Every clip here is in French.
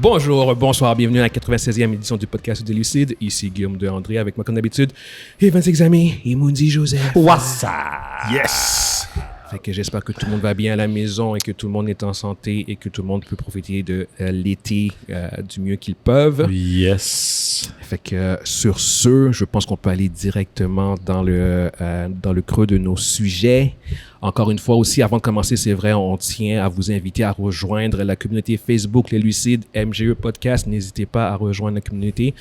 Bonjour, bonsoir, bienvenue à la 96e édition du podcast des Lucides. Ici Guillaume de André avec moi comme d'habitude. Et 25 amis, et Mundi Joseph. What's up? Yes! Fait que j'espère que tout le monde va bien à la maison et que tout le monde est en santé et que tout le monde peut profiter de l'été du mieux qu'ils peuvent. Yes. Fait que sur ce, je pense qu'on peut aller directement dans le creux de nos sujets. Encore une fois aussi, avant de commencer, c'est vrai, on tient à vous inviter à rejoindre la communauté Facebook Les Lucides MGE Podcast. N'hésitez pas à rejoindre la communauté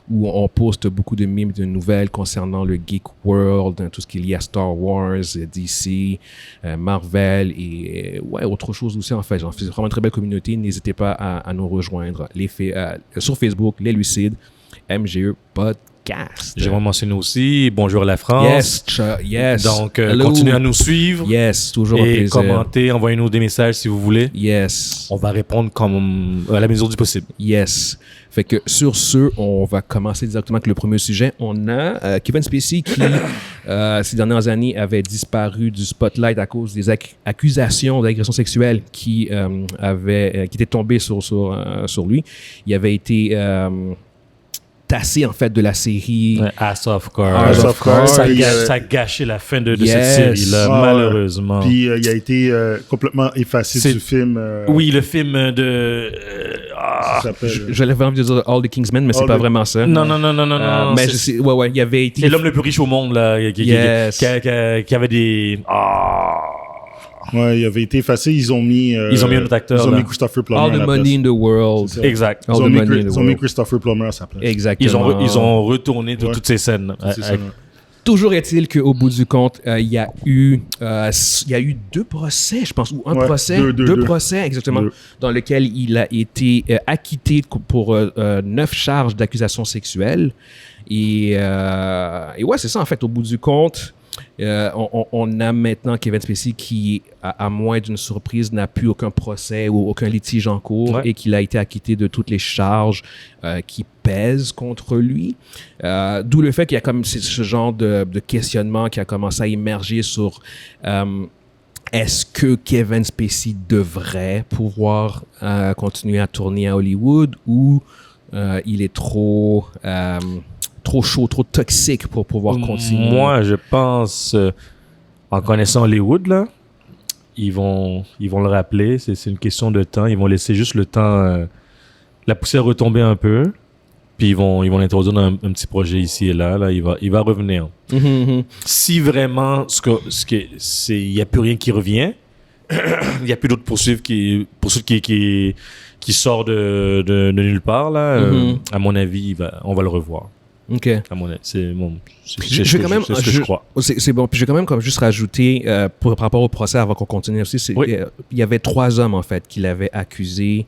où on poste beaucoup de mimes, de nouvelles concernant le Geek World, tout ce qui est lié à Star Wars, DC, Marvel et autre chose aussi en fait. C'est vraiment une très belle communauté. N'hésitez pas à nous rejoindre sur Facebook, Les Lucides MGE Podcast. J'aimerais mentionner aussi bonjour à la France. Yes. Donc, continuez à nous suivre. Yes, toujours et un plaisir. Commentez, envoyez-nous des messages si vous voulez. Yes. On va répondre comme à la mesure du possible. Yes. Fait que sur ce, on va commencer directement avec le premier sujet. On a Kevin Spacey qui, ces dernières années, avait disparu du spotlight à cause des accusations d'agression sexuelle qui étaient tombées sur lui. Il avait été tassé en fait de la série Ass of Course. Ça a gâché la fin de cette série-là, malheureusement. Puis il a été complètement effacé du film. Oui, le film de... J'avais envie de dire All the Kingsmen, mais c'est pas vraiment ça. Non. Mais je sais, il avait été... C'est l'homme le plus riche au monde, là, qui avait des... Ouais, il avait été effacé. Ils ont mis un autre acteur. Ils ont mis Christopher Plummer. All the money in the world. Exact. Ils ont mis Christopher Plummer à sa place. Exactement. Ils ont retourné toutes ces scènes. Toujours est-il qu'au bout du compte, il y a eu deux procès, je pense, ou un procès, deux procès exactement, dans lequel il a été acquitté pour 9 charges d'accusation sexuelle. Et ouais, c'est ça en fait. Au bout du compte, on a maintenant Kevin Spacey qui, à moins d'une surprise, n'a plus aucun procès ou aucun litige en cours et qu'il a été acquitté de toutes les charges qui pèsent contre lui. D'où le fait qu'il y a comme ce genre de questionnement qui a commencé à émerger sur est-ce que Kevin Spacey devrait pouvoir continuer à tourner à Hollywood ou il est trop chaud, trop toxique pour pouvoir continuer. Moi, je pense, en connaissant Hollywood, là, ils vont le rappeler. C'est une question de temps. Ils vont laisser juste le temps, la poussière retomber un peu. Puis ils vont l'introduire dans un petit projet ici et là. Là, il va revenir. Si vraiment, il n'y a plus rien qui revient, il n'y a plus d'autres poursuites qui sort de nulle part, là, à mon avis, on va le revoir. OK. À mon avis, c'est ce que je crois. C'est bon. Puis je vais quand même juste rajouter, par rapport au procès, avant qu'on continue aussi, il y avait 3 hommes, en fait, qui l'avaient accusé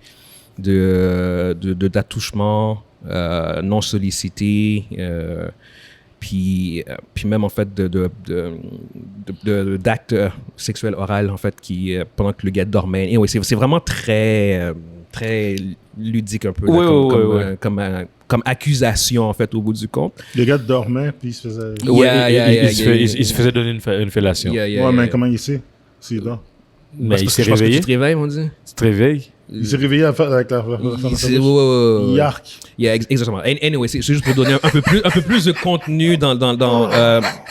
d'attouchement non sollicité, puis même, en fait, d'actes sexuels oral, en fait, pendant que le gars dormait. Et oui, c'est vraiment très ludique un peu, comme accusation, en fait, au bout du compte. Le gars dormait, puis il se faisait... Il se faisait donner une fellation. Mais comment il sait? C'est là. Mais il s'est réveillé. Tu te réveilles, mon Dieu? Tu te réveilles? Il s'est réveillé avec la Yark. Exactement. Anyway, c'est juste pour donner un peu plus de contenu dans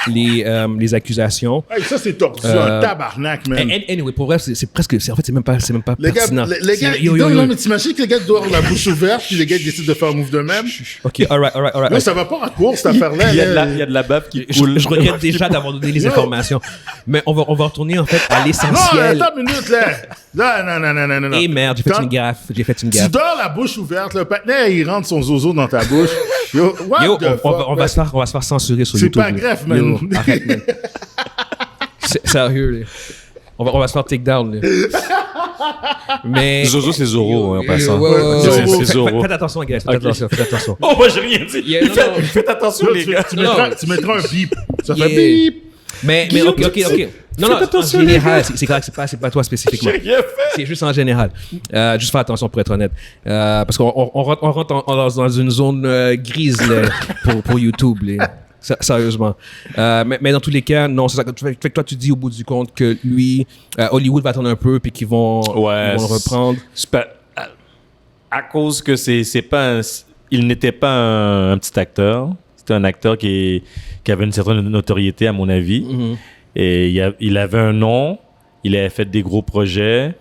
les accusations. Hey, ça, c'est tordu, un tabarnak, man. Anyway, pour vrai, c'est même pas pertinent. Les gars, mais t'imagines que les gars doivent avoir la bouche ouverte, puis les gars décident de faire un move de même? OK, all right. Non, ça va pas à court, cette affaire-là. Il y a de la bave qui coule. Je regrette déjà d'avoir donné les informations. Mais on va retourner, en fait, à l'essentiel. Non, attends une minute, là. Non. Et merde, j'ai fait une gaffe. Tu dors la bouche ouverte, le patinet, il rentre son zozo dans ta bouche. Yo, on va se faire censurer sur YouTube. C'est pas grave, man. Arrête, man. Sérieux, là. On va se faire take down, là. Mais... Zozo, c'est Zoro, en passant. C'est Zoro. Faites attention, gars. Faites attention. Oh, moi, j'ai rien dit. Faites attention, les gars. Tu mettras un bip. Ça fait bip. Mais OK. Non, en général, c'est clair que c'est pas toi spécifiquement. C'est juste en général. Juste faire attention pour être honnête. Parce qu'on rentre dans une zone grise là, pour YouTube. Là. Sérieusement. Mais dans tous les cas, non, c'est ça. Fait que toi, tu dis au bout du compte que lui, Hollywood va attendre un peu puis qu'ils vont le reprendre. à cause que il n'était pas un petit acteur. C'était un acteur qui avait une certaine notoriété, à mon avis. Mm-hmm. Et il avait un nom, il avait fait des gros projets.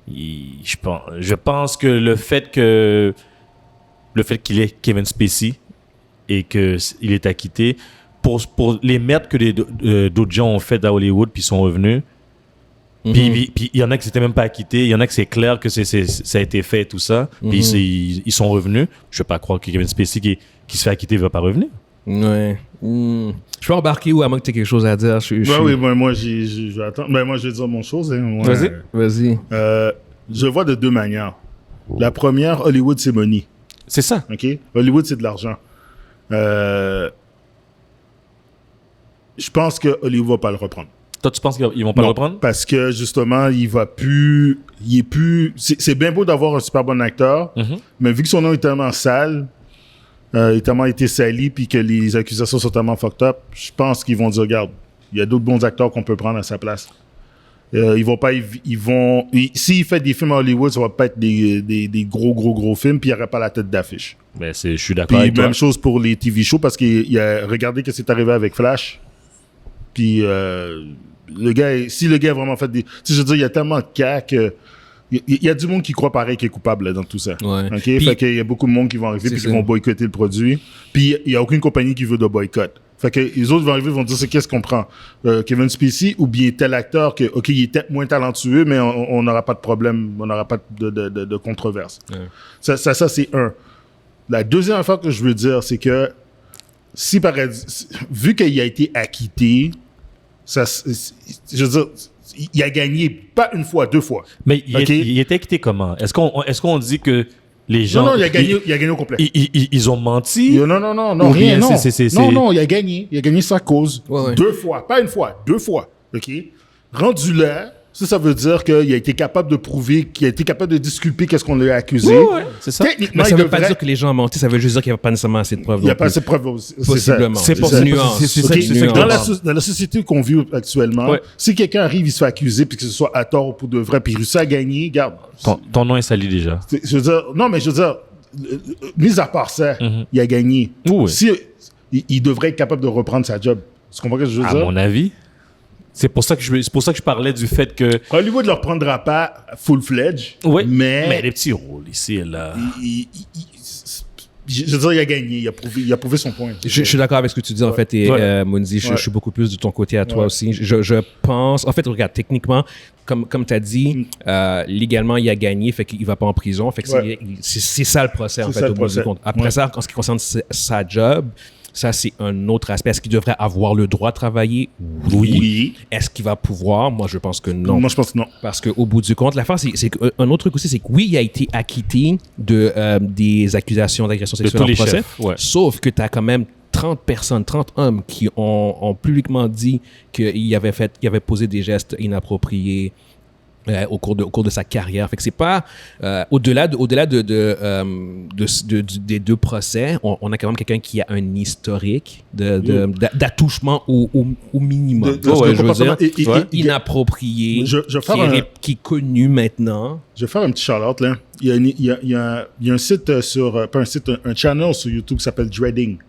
Je pense que le fait qu'il est Kevin Spacey et qu'il est acquitté, pour les merdes que d'autres gens ont fait à Hollywood puis sont revenus, puis il y en a qui s'étaient même pas acquittés, il y en a que c'est clair que ça a été fait tout ça, puis ils sont revenus. Je vais pas croire que Kevin Spacey qui se fait acquitter va pas revenir. Ouais. Je peux embarquer ou à moins que tu aies quelque chose à dire? Oui, moi, je vais attendre. Moi, je vais dire mon chose. Hein. Vas-y. Je vois de deux manières. La première, Hollywood, c'est money. C'est ça. OK? Hollywood, c'est de l'argent. Je pense que Hollywood va pas le reprendre. Toi, tu penses qu'ils vont pas le reprendre? Parce que, justement, il est plus... C'est bien beau d'avoir un super bon acteur, mais vu que son nom est tellement sale, tellement été sali, puis que les accusations sont tellement fucked up, je pense qu'ils vont dire, regarde, il y a d'autres bons acteurs qu'on peut prendre à sa place. S'il fait des films à Hollywood, ça va pas être des gros films, puis il n'y aura pas la tête d'affiche. Mais je suis d'accord avec toi. Même chose pour les TV shows, parce qu'il a regardé ce qui s'est arrivé avec Flash. Puis si le gars a vraiment fait des... Je veux dire, il y a tellement de cas que... Il y a du monde qui croit pareil qu'il est coupable là, dans tout ça. Ouais. Okay? Fait qu'il y a beaucoup de monde qui vont arriver et qui vont boycotter le produit. Puis il n'y a aucune compagnie qui veut de boycott. Fait que les autres vont arriver et vont dire c'est qu'est-ce qu'on prend? Kevin Spacey ou bien tel acteur que, OK, il est peut-être moins talentueux, mais on n'aura pas de problème, on n'aura pas de controverse. Ouais. Ça c'est un. La deuxième affaire que je veux dire, c'est que vu qu'il a été acquitté, je veux dire, il a gagné pas une fois, 2 fois. Mais il était acquitté comment? Est-ce qu'on dit que les gens... Non, il a gagné au complet. Ils ont menti? Non, rien, non. Non, il a gagné. Il a gagné sa cause. Ouais. 2 fois. Pas une fois, 2 fois. OK? Rendu là, ça veut dire qu'il a été capable de prouver, qu'il a été capable de disculper qu'est-ce qu'on l'a accusé. Ouais, c'est ça. Mais ça veut pas dire que les gens ont menti, ça veut juste dire qu'il n'y a pas nécessairement assez de preuves. Il n'y a pas assez de preuves. Possiblement. C'est pour une nuance. Dans la société qu'on vit actuellement, si quelqu'un arrive, il se fait accuser, puis que ce soit à tort ou pour de vrai, puis il réussit à gagner, regarde. Ton nom est sali déjà. Je veux dire, mis à part ça, il a gagné. Oui. Il devrait être capable de reprendre sa job. Tu comprends ce que je veux dire? À mon avis. C'est pour ça que je parlais du fait que... Hollywood ne le reprendra pas full-fledged, mais des petits rôles ici et là. Je veux dire, il a gagné, il a prouvé son point. Je suis d'accord avec ce que tu dis, en fait, et Mounzi, je suis beaucoup plus de ton côté à toi aussi. Je pense... En fait, regarde, techniquement, comme tu as dit, légalement, il a gagné, fait qu'il ne va pas en prison. Fait que c'est ça le procès, en fait, au bout du compte. Après ça, en ce qui concerne sa job... Ça, c'est un autre aspect. Est-ce qu'il devrait avoir le droit de travailler? Oui. Est-ce qu'il va pouvoir? Moi, je pense que non. Moi, je pense que non. Parce qu'au bout du compte, l'affaire, c'est qu'un autre truc aussi, c'est que oui, il a été acquitté des accusations d'agression sexuelle en procès. Sauf que tu as quand même 30 hommes qui ont publiquement dit qu'il avait posé des gestes inappropriés au cours de sa carrière. Fait que c'est pas au-delà des 2 procès, on a quand même quelqu'un qui a un historique d'attouchement au minimum. Je veux dire, inapproprié, qui est connu maintenant. Je vais faire un petit shout-out là. Il y a un site un channel sur YouTube qui s'appelle Dreading.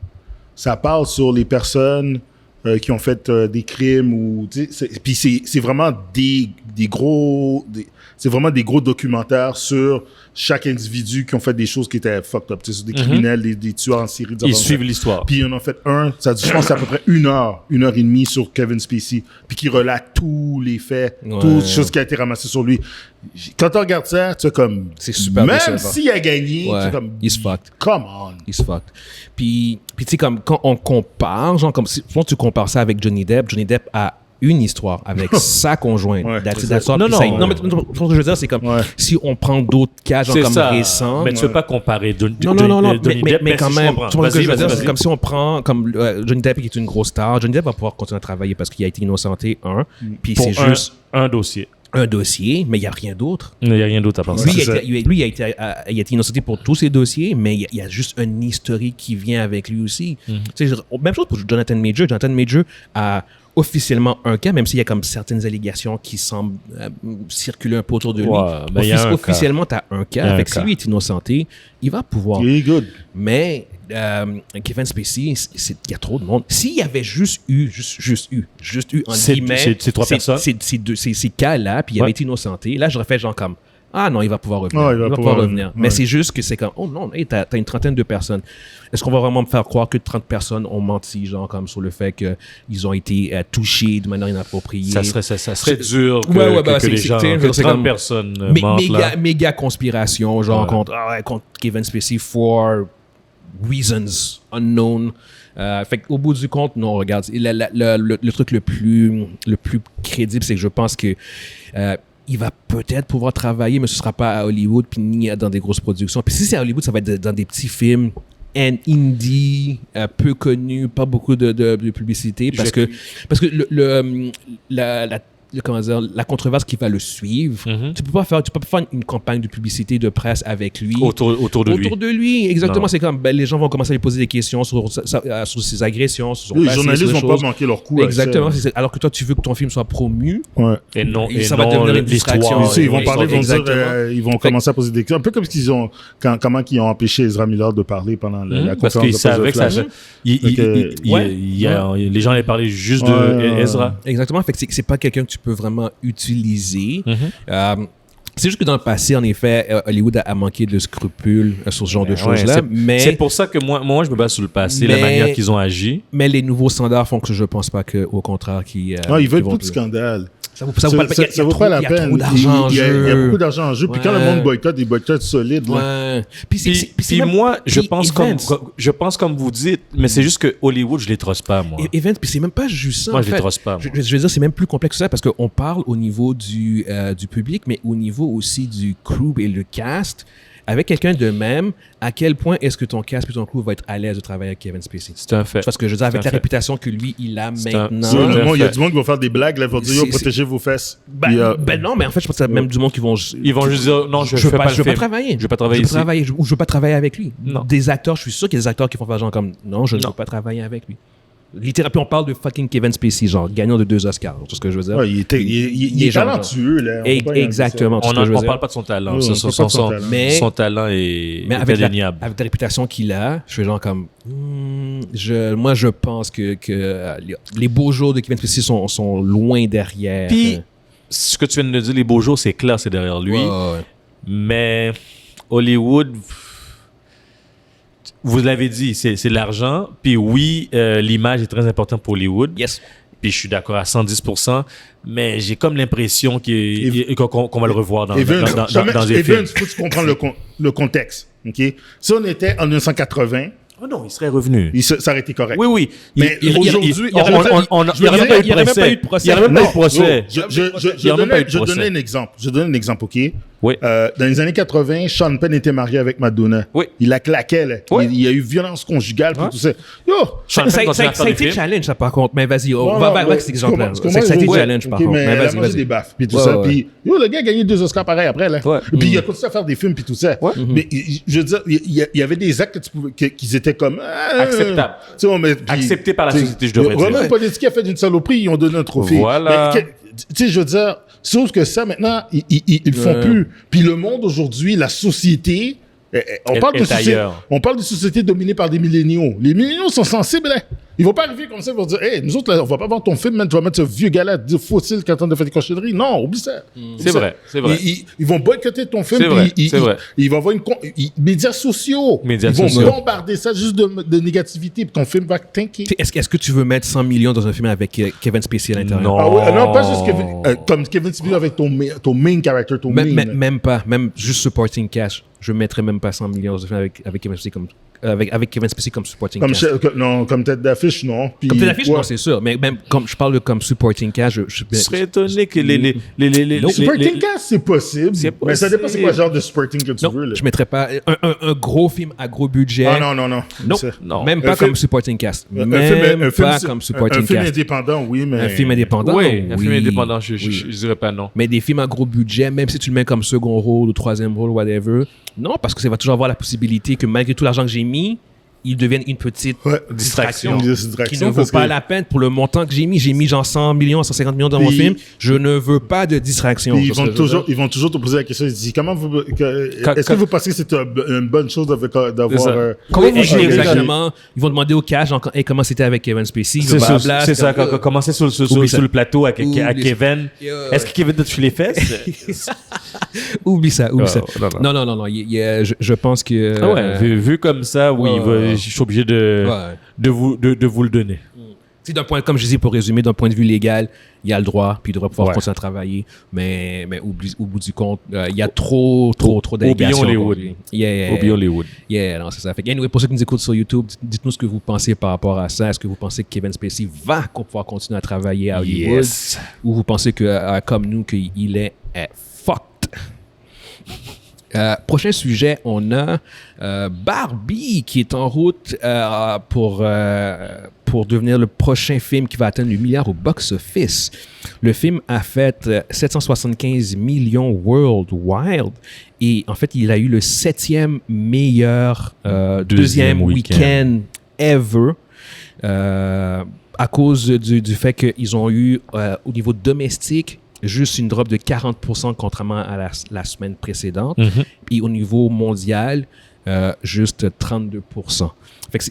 Ça parle sur les personnes qui ont fait des crimes puis c'est vraiment c'est vraiment des gros documentaires sur chaque individu qui ont fait des choses qui étaient fucked up, sur des criminels, des tueurs en série. Ils suivent l'histoire. Puis on en a fait je pense c'est à peu près 1 heure et demie sur Kevin Spacey, puis qui relate tous les faits, toutes les choses qui ont été ramassées sur lui. Quand tu regardes ça, tu es comme... C'est super même s'il a gagné, tu es comme... He's fucked. Come on. He's fucked. Puis tu sais, comme quand on compare, genre comme si tu compares ça avec Johnny Depp a une histoire avec sa conjointe. Non, mais ce que je veux dire, c'est comme si on prend d'autres cas, genre comme récents. Mais tu ne veux pas comparer Johnny Depp. Mais quand même, c'est comme si on prend comme Johnny Depp qui est une grosse star. Johnny Depp va pouvoir continuer à travailler parce qu'il a été innocenté, puis c'est juste un dossier. Un dossier, mais il n'y a rien d'autre. Il n'y a rien d'autre à penser. Lui, il a été innocenté pour tous ses dossiers, mais il y a juste un historique qui vient avec lui aussi. Même chose pour Jonathan Major. Jonathan Major a officiellement un cas, même s'il y a comme certaines allégations qui semblent circuler un peu autour de lui. Officiellement, tu as un cas. Avec si lui est innocenté, il va pouvoir. Mais Kevin Spacey, il y a trop de monde. S'il y avait juste eu, en guillemets, ces trois personnes, ces cas-là, puis il avait été innocenté, là, j'aurais fait genre comme, ah non, il va pouvoir revenir. Il va pouvoir revenir. Mais c'est juste que c'est comme, oh non, hey, t'as une trentaine de personnes. Est-ce qu'on va vraiment me faire croire que 30 personnes ont menti, genre, comme sur le fait qu'ils ont été touchés de manière inappropriée? Ça serait dur que les gens, que 30 personnes mentent, là. Méga conspiration, genre, contre Kevin Spacey for reasons unknown. Fait qu'au bout du compte, non, regarde, le truc le plus crédible, c'est que je pense que il va peut-être pouvoir travailler, mais ce ne sera pas à Hollywood puis ni dans des grosses productions. Puis si c'est à Hollywood, ça va être dans des petits films indie, peu connus, pas beaucoup de publicité, parce que la controverse qui va le suivre, tu peux pas faire une campagne de publicité de presse avec lui. Autour de lui, exactement. Non. C'est comme, les gens vont commencer à lui poser des questions sur ses agressions, sur son passé. Les journalistes vont pas manquer leur coup. Exactement. Alors que toi, tu veux que ton film soit promu. Ouais. Et ça va devenir une distraction. Ils vont parler, ils vont commencer à poser des questions. Un peu comme ce qu'ils ont, comment ils ont empêché Ezra Miller de parler pendant la conférence. Parce qu'ils savaient que ça, les gens allaient parler juste de Ezra. Exactement. Fait que c'est pas quelqu'un que tu peux vraiment utiliser. C'est juste que dans le passé, en effet, Hollywood a manqué de scrupules sur ce genre de choses-là. C'est pour ça que moi, je me base sur le passé, la manière qu'ils ont agi. Mais les nouveaux standards font que je pense pas qu'au contraire, ils veulent plus de scandales. Ça vaut pas la peine. Il y a beaucoup d'argent en jeu. Puis quand le monde boycotte, des boycotts solides. Puis moi, je pense comme vous dites, mais c'est juste que Hollywood, je les trosse pas, moi. Puis c'est même pas juste ça. Moi, je les trosse pas. Je veux dire, c'est même plus complexe que ça parce qu'on parle au niveau du public, mais au niveau aussi du crew et le cast. Avec quelqu'un de même, à quel point est-ce que ton cast et ton crew va être à l'aise de travailler avec Kevin Spacey? C'est un fait. Parce que je veux dire, avec la réputation que lui, il a maintenant. Il y a du monde qui va faire des blagues, là, ils vont dire, protégez vos fesses. Non, mais en fait, je pense qu'il y a même du monde qui vont. Ils vont juste dire, non, je veux pas travailler. Je veux pas travailler ici. Ou je veux pas travailler avec lui. Non. Des acteurs, je suis sûr qu'il y a des acteurs qui font faire genre comme, non, je ne veux pas travailler avec lui. Littéralement, on parle de fucking Kevin Spacey, genre, gagnant de 2 Oscars, tout ce que je veux dire. Ouais, il est talentueux, là. Exactement. On parle pas de son talent. Son talent est indéniable. Avec la réputation qu'il a, je fais genre comme, moi, je pense que les beaux jours de Kevin Spacey sont loin derrière. Puis, ce que tu viens de dire, les beaux jours, c'est clair, c'est derrière lui. Mais Hollywood... Vous l'avez dit, c'est l'argent. Puis oui, l'image est très importante pour Hollywood. Yes. Puis je suis d'accord à 110%. Mais j'ai comme l'impression qu'on va le revoir dans des films. Evans, faut que tu comprennes le contexte. Okay? Si on était en 1980... Oh non, il serait revenu. Ça aurait été correct. Oui. Mais aujourd'hui... Il n'y aurait même pas eu de procès. Il n'y aurait même pas eu de procès. Je donnais un exemple, OK? Oui. Dans les années 80, Sean Penn était marié avec Madonna. Oui. Il la claquait, là. Oui. Il y a eu violence conjugale, puis tout ça. Ça a été challenge, ça, par contre. Mais vas-y, va avec cet exemple-là. Ça a été challenge, par contre. Mais vas-y, vas-y. Des baffes, puis tout ça. Puis, le gars a gagné 2 Oscars pareil après, là. Puis il a continué à faire des films, puis tout ça. Mais je veux dire, il y avait des actes qu'ils étaient comme... acceptables. Acceptés par la société, je devrais dire. Roman Polanski a fait d'une saloperie, ils ont donné un trophée. Voilà. Tu sais, je veux dire, sauf que ça, maintenant, ils font plus. Puis le monde aujourd'hui, la société, on parle de société dominée par des milléniaux. Les milléniaux sont sensibles, hein. Ils vont pas arriver comme ça, ils vont dire, hey, nous autres, là, on va pas voir ton film, man, tu vas mettre ce vieux gars-là, dire fossile qui est en train de faire des cochonneries. Non, oublie ça. C'est vrai. Ils vont boycotter ton film, c'est vrai. Ils vont avoir médias sociaux. Ils vont bombarder ça juste de négativité, puis ton film va tanker. Est-ce que tu veux mettre 100 millions dans un film avec Kevin Spacey à l'intérieur? Non, pas juste comme Kevin Spacey avec ton main character, ton main. Même pas, même juste supporting cast. Je mettrais même pas 100 millions dans un film avec Kevin Spacey comme... Avec Kevin Spacey comme supporting cast. Comme tête d'affiche, non. Puis, comme tête d'affiche, non, c'est sûr. Mais même comme je parle comme supporting cast, je serais étonné que les supporting cast, c'est possible. Mais ça dépend c'est quoi le genre de supporting que tu veux. Là. Je mettrais pas un gros film à gros budget. Non. Même pas comme supporting cast. Même pas comme supporting cast. Un film indépendant, oui, mais... Un film indépendant, oui. Un film indépendant, je dirais pas non. Mais des films à gros budget, même si tu le mets comme second rôle ou troisième rôle, whatever... Non, parce que ça va toujours avoir la possibilité que malgré tout l'argent que j'ai mis, ils deviennent une petite distraction qui ne vaut parce pas que- la peine pour le montant que j'ai mis. J'ai mis genre 100 millions, 150 millions dans mon Puis- film. Je ne veux pas de distraction. Puis C'est ce que je veux dire. ils vont toujours te poser la question. Ils disent, est-ce que vous pensez que c'est une bonne chose d'avoir... ça. Comment vous Et- gérez et- exactement? Ils vont demander au cash hey, comment c'était avec Kevin Spacey. C'est ça, commencer sur le plateau à Oublie ça. Kevin. Est-ce que Kevin t'a touché les fesses? Oublie ça. Non, Non. Je pense que... Ah ouais, vu comme ça, oui, je suis obligé de vous le donner. C'est d'un point, comme je disais, pour résumer, d'un point de vue légal, il y a le droit, puis il devrait pouvoir continuer à travailler, mais au bout du compte, il y a trop d'allégations. Oublions Hollywood. Oublions Hollywood. Non, c'est ça. Fait que, anyway, pour ceux qui nous écoutent sur YouTube, dites-nous ce que vous pensez par rapport à ça. Est-ce que vous pensez que Kevin Spacey va pouvoir continuer à travailler à Hollywood? Yes. Ou vous pensez que, comme nous, qu'il est fucked? Prochain sujet, on a Barbie qui est en route pour devenir le prochain film qui va atteindre le milliard au box-office. Le film a fait 775 millions worldwide et en fait, il a eu le 7e meilleur deuxième week-end ever. À cause du fait qu'ils ont eu, au niveau domestique, juste une drop de 40% contrairement à la semaine précédente. Mm-hmm. Puis au niveau mondial, juste 32%. Fait que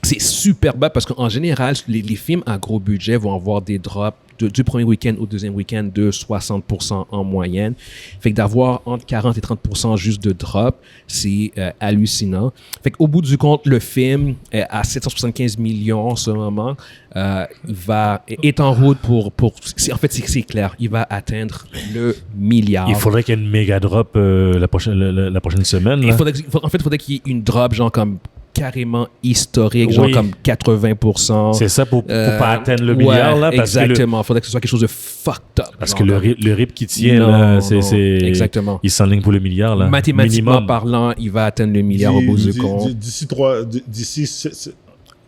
c'est super bas parce qu'en général, les films à gros budget vont avoir des drops du premier week-end au deuxième week-end de 60% en moyenne. Fait que d'avoir entre 40 et 30% juste de drop, c'est hallucinant. Fait qu'au bout du compte, le film à 775 millions en ce moment, est en route pour en fait, c'est clair, il va atteindre le milliard. Il faudrait qu'il y ait une méga drop la prochaine semaine. Il faudrait qu'il y ait une drop genre comme carrément historique, genre comme 80%. C'est ça pour pas atteindre le milliard, là. Parce exactement. Il faudrait que ce soit quelque chose de fucked up. Parce que le rythme qui tient, là, c'est... Exactement. Il s'enligne pour le milliard, là. Mathématiquement minimum. parlant, il va atteindre le milliard au bout du compte.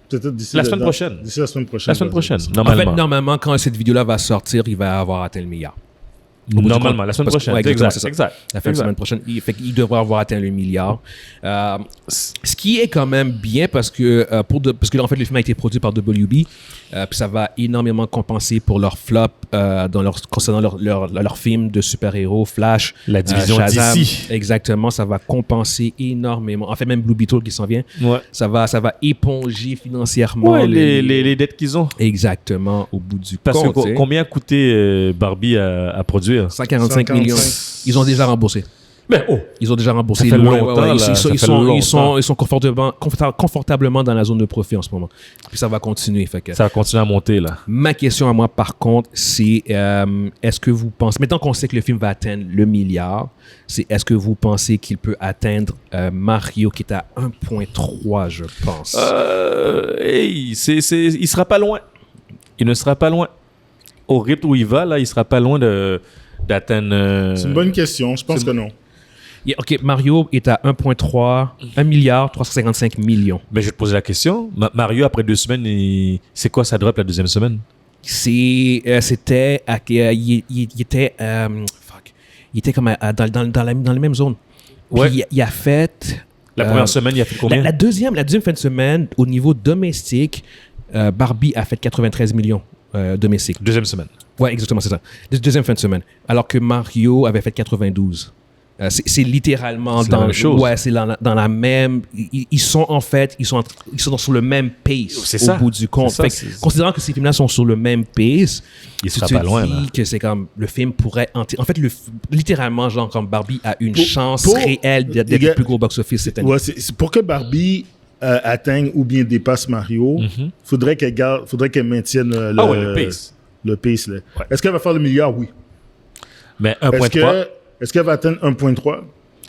Peut-être d'ici la semaine prochaine. D'ici la semaine prochaine. La semaine prochaine, En fait, normalement, quand cette vidéo-là va sortir, il va avoir atteint le milliard. Normalement, la semaine prochaine. Exact. La semaine prochaine. Il devrait avoir atteint le milliard. Ce qui est quand même bien parce que en fait, le film a été produit par WB. Puis ça va énormément compenser pour leur flop concernant leur film de super-héros, Flash. La division Shazam. DC. Exactement. Ça va compenser énormément. En fait, même Blue Beetle qui s'en vient. Ouais. Ça va éponger financièrement les dettes qu'ils ont. Exactement. Au bout du Parce compte. que combien a coûté Barbie à produire? 145 millions. Ils ont déjà remboursé. Mais Ils ont déjà remboursé. Ça fait longtemps, Ils sont confortablement dans la zone de profit en ce moment. Puis ça va continuer. Fait que ça va continuer à monter, là. ma question à moi, par contre, c'est est-ce que vous pensez, maintenant qu'on sait que le film va atteindre le milliard, c'est est-ce que vous pensez qu'il peut atteindre Mario qui est à 1,3, je pense? Il sera pas loin. Il ne sera pas loin. Au rythme où il va, là, il sera pas loin d'atteindre... C'est une bonne question. Je pense que non. OK, Mario est à 1,3 milliard 355 millions. Mais je vais te poser la question. Mario, après 2 semaines, c'est quoi sa drop la deuxième semaine? Il était comme dans la même zone. Ouais. Puis il a fait... La première semaine, il a fait combien? La deuxième fin de semaine, au niveau domestique, Barbie a fait 93 millions domestiques. Deuxième semaine. Ouais, exactement, c'est ça. Deuxième fin de semaine. Alors que Mario avait fait 92. C'est littéralement dans la même chose. Ouais, c'est dans la même. Ils sont sur le même pace au bout du compte. Considérant que ces films-là sont sur le même pace, il sera pas loin. Là. Que c'est comme le film pourrait en fait littéralement genre comme Barbie a une chance réelle d'être le plus gros box-office cette année. Ouais, c'est pour que Barbie atteigne ou bien dépasse Mario, faudrait qu'elle maintienne le pace. Le pace là. Ouais. Est-ce qu'elle va faire le milliard? Oui. Mais 1,3. Est-ce qu'elle va atteindre 1,3?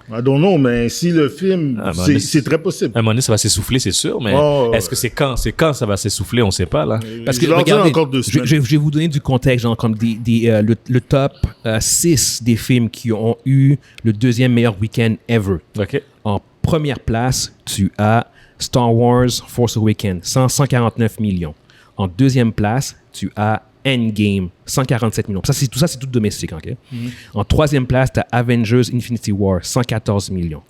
I don't know, mais si le film, c'est très possible. À un moment donné, ça va s'essouffler, c'est sûr, mais est-ce que c'est quand ça va s'essouffler? On ne sait pas, là. Parce que regardez, je vais vous donner du contexte, genre comme le top 6 des films qui ont eu le deuxième meilleur week-end ever. Okay. En première place, tu as Star Wars Force Awakens, 149 millions. En deuxième place, tu as Endgame, 147 millions. Tout ça, c'est tout domestique. Okay? En 3e place, tu as Avengers Infinity War, 114 millions.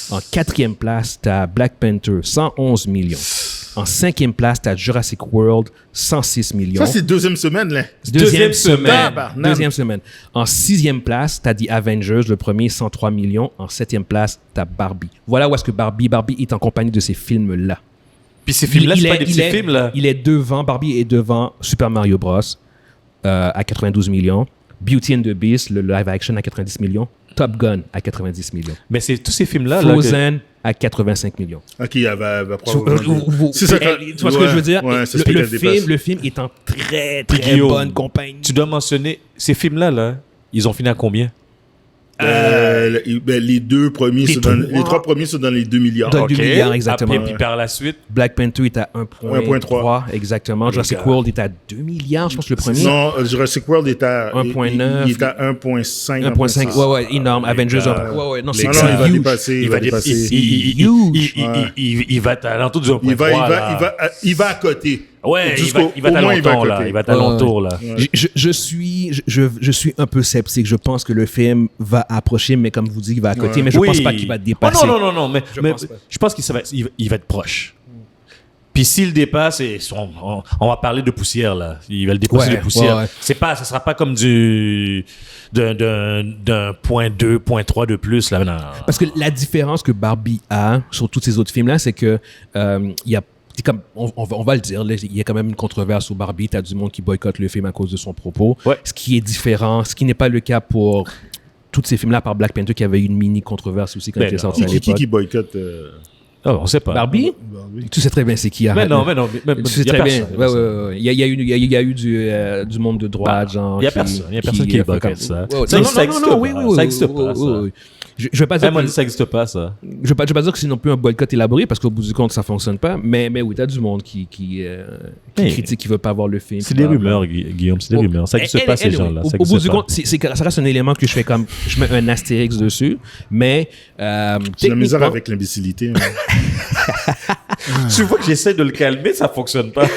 En 4e place, tu as Black Panther, 111 millions. En 5e place, tu as Jurassic World, 106 millions. Ça, c'est 2e semaine, là. Deuxième semaine. En 6e place, tu as dit Avengers, le premier, 103 millions. En 7e place, tu as Barbie. Voilà où est-ce que Barbie est en compagnie de ces films-là. Puis ces films-là, c'est pas des petits films, là. Barbie est devant Super Mario Bros. À 92 millions. Beauty and the Beast, le live action à 90 millions. Top Gun à 90 millions. Mais c'est tous ces films-là. Frozen à 85 millions. OK, elle va probablement... C'est ça, tu vois ce que je veux dire? Ouais, le film est en très, très bonne compagnie. Tu dois mentionner, ces films-là, là, ils ont fini à combien? Les 2 premiers, les 3 premiers sont dans les 2 milliards. Dans 2 milliards, exactement. Après, puis par la suite, Black Panther est à 1.3, exactement. Jurassic World est à 2 milliards, je pense, le premier. Non, Jurassic World est à 1.9. Il est à 1.5. 1.5, ouais, énorme. Avengers, non, c'est il va dépasser. Il va être à l'entour du 1.3. Il va à côté. Ouais, il va t'alentour, là. Il va t'alentour, là. Je suis un peu sceptique. Je pense que le film va approcher, mais comme vous dites, il va à côté, mais je pense pas qu'il va dépasser. Non, mais je pense qu'il va être proche. Puis s'il dépasse, on va parler de poussière, là. Il va le dépasser de poussière. Ouais. Ça sera pas comme d'un point 2, point 3 de plus, là. Non. Parce que la différence que Barbie a sur tous ces autres films-là, c'est que il y a comme, on va le dire, là, il y a quand même une controverse sur Barbie. Tu as du monde qui boycotte le film à cause de son propos. Ouais. Ce qui est différent, ce qui n'est pas le cas pour tous ces films-là, par Black Panther, qui avait eu une mini controverse aussi quand il est sorti à l'époque. Qui boycotte on sait pas. Barbie? Tu sais très bien c'est qui. Mais non. Tu sais très bien. Ouais. Il y a eu du monde de droite, genre. Il y a personne qui boycotte ça. Ça n'existe pas. Je vais pas dire que ça n'existe pas, ça. Je vais pas dire que c'est non plus un boycott élaboré, parce qu'au bout du compte, ça fonctionne pas. Mais oui, t'as du monde qui critique, qui veut pas voir le film. C'est des rumeurs, Guillaume, c'est des rumeurs. Ça n'existe pas, ces gens-là. Au bout du compte, ça reste un élément que je fais comme, je mets un astérix dessus, mais c'est la misère avec l'imbécilité. Tu vois que j'essaie de le calmer, ça fonctionne pas.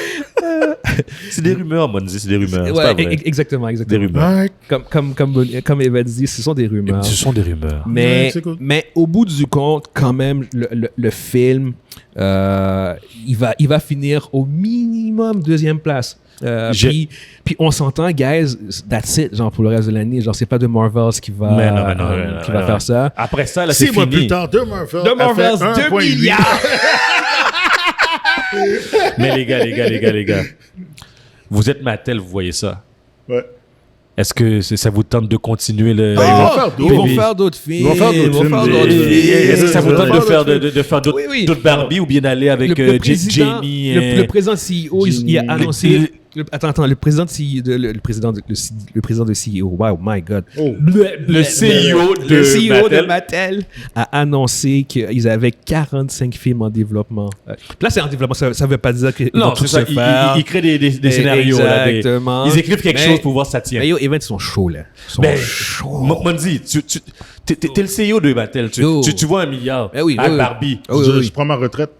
C'est des rumeurs, Monzi, c'est des rumeurs. C'est pas vrai. Exactement. Des rumeurs. Comme Eva dit, ce sont des rumeurs. Ce sont des rumeurs. Mais au bout du compte, quand même, le film, il va finir au minimum 2e place. Puis on s'entend, guys, that's it, genre pour le reste de l'année. Genre, c'est pas de Marvels qui va faire ça. Après ça, là, c'est fini. 6 mois plus tard, de Marvels, 2 milliards. Mais les gars, vous êtes Mattel, vous voyez ça? Ouais. Est-ce que ça vous tente de continuer le... Ils vont faire d'autres films. Est-ce que ça vous tente de faire d'autres Barbie ou bien d'aller avec Jamie? Le président CEO, il a annoncé... Attends, le président de CEO, wow, my God. Le CEO de Mattel a annoncé qu'ils avaient 45 films en développement. Là, c'est en développement, ça ne veut pas dire qu'ils vont tout se faire. Ils créent des scénarios. Exactement. Ils écrivent quelque chose pour voir si ça tient. Mais yo, Evans, ils sont chauds, là. Ils sont chauds. Monzi, t'es le CEO de Mattel. Tu vois $1 milliard avec Barbie. Je prends ma retraite.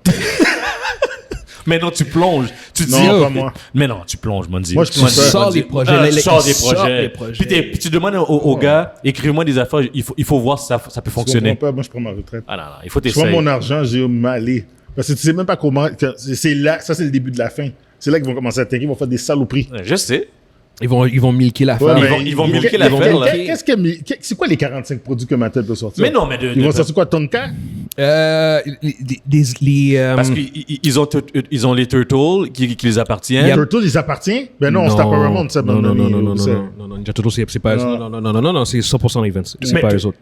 Mais non, tu plonges. Tu dis, pas moi. Mais non, tu plonges, Monzi. Moi, je plonge. Sors des projets. Sors des projets. Puis tu demandes aux gars, écrivez-moi des affaires, il faut voir si ça peut fonctionner. Pas, moi, je prends ma retraite. Ah non, il faut t'essayer. Je prends mon argent, j'ai m'aller. Parce que tu sais même pas comment. C'est là, ça, c'est le début de la fin. C'est là qu'ils vont commencer à attaquer, ils vont faire des saloperies. Je sais. Ils vont milquer l'affaire. Ils vont milquer l'affaire. C'est quoi les 45 produits que Mattel peut sortir? Mais non, mais ils vont sortir quoi, Tonka? Parce qu'ils ont les Turtles qui les appartiennent. Les Turtles, ils appartiennent? Ben non, c'est à Paramount, ça. Non, Ninja Turtles, c'est pas... Non, c'est 100% Events. C'est pas eux autres.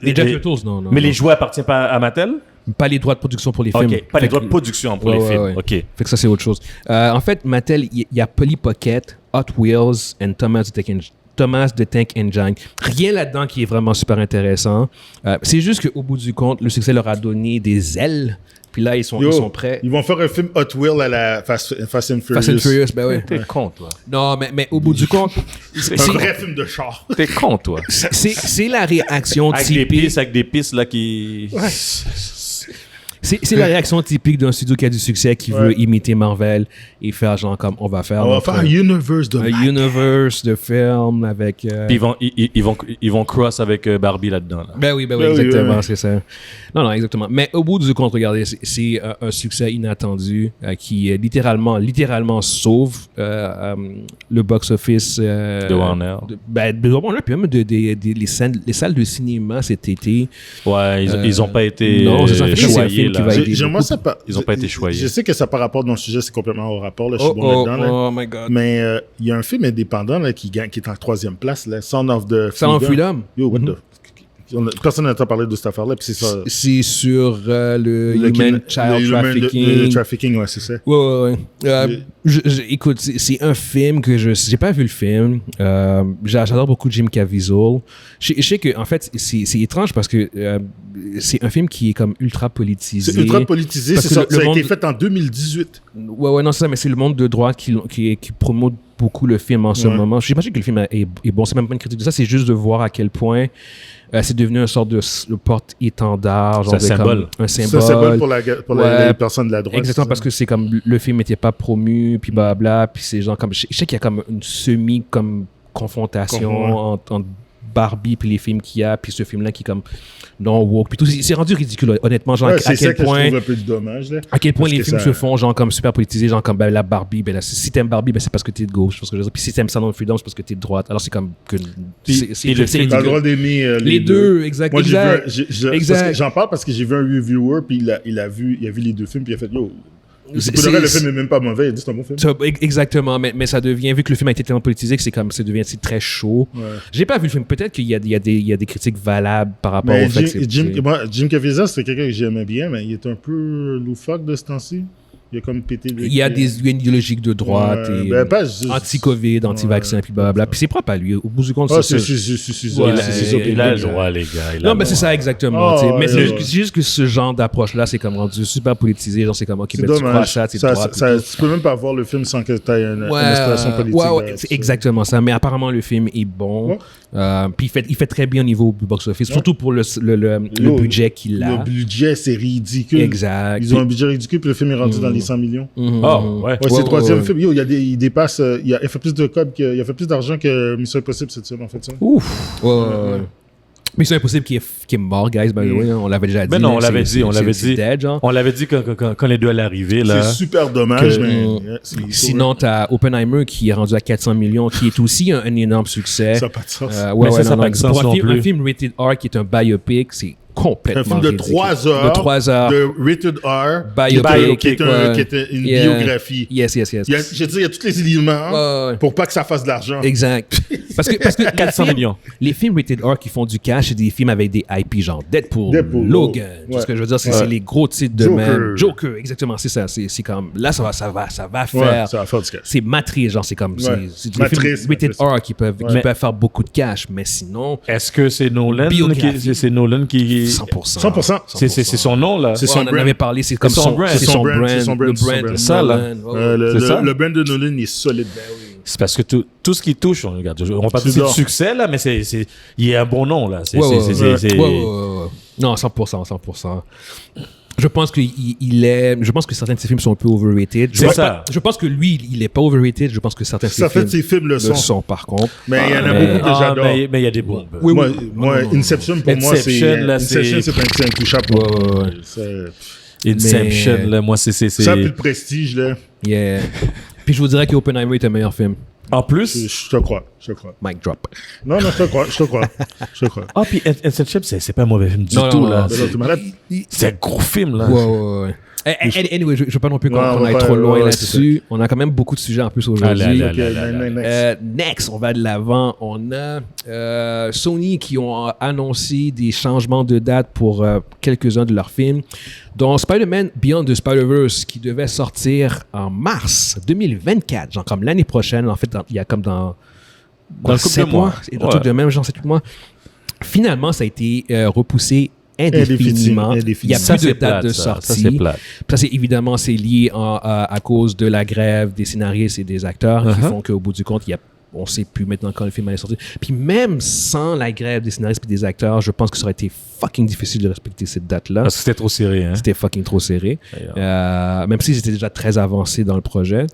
Les Turtles, non. Mais les jouets appartiennent pas à Mattel? Pas les droits de production pour les films. OK, pas les droits de production pour les films. OK. Fait que ça, c'est autre chose. En fait, Mattel, il y a Polly Pocket, Hot Wheels et Thomas the Tank Engine. Rien là-dedans qui est vraiment super intéressant. C'est juste qu'au bout du compte, le succès leur a donné des ailes. Puis là, ils sont prêts. Ils vont faire un film Hot Wheels à la Fast and Furious. Fast and Furious, ben ouais. T'es con, toi. Non, mais au bout du compte... C'est un vrai film de char. T'es con, toi. C'est la réaction typique... Avec des pistes là qui... Ouais. C'est la réaction typique d'un studio qui a du succès, qui veut imiter Marvel et faire genre comme on va faire un universe de films avec... Puis ils vont cross avec Barbie là-dedans. Là. Ben oui, exactement, c'est ça. Non, exactement. Mais au bout du compte, regardez, c'est un succès inattendu qui littéralement sauve le box-office de Warner. De Warner, puis même les salles de cinéma cet été. Ouais, ils n'ont pas été choyés. Ils n'ont pas été choyés. Je sais que ça par rapport à notre sujet, c'est complètement hors rapport. Là, je suis bon là-dedans. Oh my God. Mais il y a un film indépendant là, qui est en 3e place, là, Son of Freedom. Yo, what the... Personne n'a entendu parler de cette affaire-là, puis c'est ça. C'est sur le human child trafficking. Le trafficking, ouais, c'est ça. Ouais. Écoute, c'est un film que j'ai pas vu le film. J'adore beaucoup Jim Caviezel. Je sais que en fait, c'est étrange parce que c'est un film qui est comme ultra politisé. C'est ultra politisé, ça a été fait en 2018. Ouais, non, c'est ça, mais c'est le monde de droite qui promeut beaucoup le film en ce moment. J'imagine que le film est bon. C'est même pas une critique de ça, c'est juste de voir à quel point c'est devenu une sorte de porte-étendard. C'est un symbole. Un symbole. C'est un symbole pour les personnes de la droite. Exactement, parce que c'est comme le film n'était pas promu, puis blablabla, puis c'est genre comme... Je sais qu'il y a comme une confrontation entre Barbie puis les films qu'il y a, puis ce film-là qui est comme non-woke, puis tout. C'est rendu ridicule, honnêtement, genre à quel point... je trouve un peu du dommage, là. À quel point les films se font genre comme super politisés, genre comme la Barbie, si t'aimes Barbie, c'est parce que t'es de gauche, parce que je veux dire. Puis si t'aimes Son of Freedom, c'est parce que t'es de droite. Alors c'est comme que... C'est t'as le droit d'aimer les deux, exact. Moi, j'en parle parce que j'ai vu un reviewer, puis il a vu les deux films, puis il a fait « Yo, le film n'est même pas mauvais, il a dit c'est un bon film. Exactement, mais ça devient, vu que le film a été tellement politisé, que ça devient très chaud. Ouais. J'ai pas vu le film, peut-être qu'il y a des critiques valables par rapport au fait que Jim Caviezel, c'était quelqu'un que j'aimais bien, mais il est un peu loufoque de ce temps-ci. Il a comme pété. Il y a une idéologie de droite et anti-Covid, anti-vaccin, puis blablabla. Puis c'est propre à lui. Au bout du compte, c'est ça. Il a le droit, les gars. Non, mais c'est ça exactement. Mais c'est juste que ce genre d'approche-là, c'est comme rendu super politisé. Genre, c'est comme, ok, tu crois ça, tu droite. Tu peux même pas voir le film sans que tu aies une inspiration politique. Ouais, c'est exactement ça. Mais apparemment, le film est bon. Puis il fait très bien au niveau du box-office, surtout pour le budget qu'il a. Le budget, c'est ridicule. Exact. Ils ont un budget ridicule, puis le film est rendu dans les 100 millions. Ouais, c'est le troisième film. Yo, il dépasse. Il a fait plus de codes, il a fait plus d'argent que Mission Impossible cette semaine, en fait. Ça. Ouf. Mission Impossible qui est mort, guys, by the way. On l'avait déjà dit. Mais non, on l'avait dit. On l'avait dit quand les deux allaient arriver. Là, c'est super dommage. Sinon, t'as Oppenheimer qui est rendu à 400 millions, qui est aussi un énorme succès. Ça n'a pas de sens. Ça n'a pas de sens non plus. Un film rated R qui est un biopic, c'est complètement un film de 3 heures. De rated R. Biopic. Qui est une biographie. Yes. Je veux dire, il y a tous les éléments pour pas que ça fasse de l'argent. Exact. Parce que 400 millions. Les films rated R qui font du cash, c'est des films avec des IP genre Deadpool, Logan. Tout ce que je veux dire, c'est les gros titres de même. Joker, exactement, c'est ça. C'est comme, là, ça va faire. Ça va faire du cash. C'est matrice, genre, c'est comme, c'est des films rated R qui peuvent faire beaucoup de cash, mais sinon... Est-ce que c'est Nolan qui 100%. C'est son nom, là. C'est son brand. On en avait parlé, c'est comme son brand. Le ça, là. Le brand de Nolan est solide. C'est parce que tout ce qui touche, on parle de succès, là, mais il y a un bon nom, là. Non, 100%. Je pense que certains de ses films sont un peu overrated. Je pense que lui, il est pas overrated. Je pense que certains de ses films le sont, par contre. Mais il y en a beaucoup que j'adore. Mais il y a des bons. Moi, Inception, pour moi, c'est intouchable. Inception, là, moi, c'est... Ça a plus de prestige, là. Yeah. Puis je vous dirais qu'Oppenheimer est un meilleur film. En plus, je te crois. Mic drop. Non, je te crois. Ah, puis Inception, c'est pas un mauvais film du tout, là. C'est un gros film, là. Ouais. Anyway, je veux pas non plus qu'on aille trop loin là-dessus. On a quand même beaucoup de sujets en plus aujourd'hui. Next, on va de l'avant. On a Sony qui ont annoncé des changements de date pour quelques-uns de leurs films, dont Spider-Man Beyond the Spider-Verse qui devait sortir en mars 2024, genre comme l'année prochaine. En fait, il y a comme dans le 7 mois. Un truc de même, genre 7 mois. Finalement, ça a été repoussé indéfiniment. Il n'y a plus de date de sortie. Ça, c'est évidemment, c'est lié à cause de la grève des scénaristes et des acteurs qui font qu'au bout du compte, il n'y a on sait plus maintenant quand le film allait sortir. Puis même sans la grève des scénaristes et des acteurs, je pense que ça aurait été fucking difficile de respecter cette date-là. Parce que c'était trop serré, hein? C'était fucking trop serré. Même si c'était déjà très avancé dans le projet.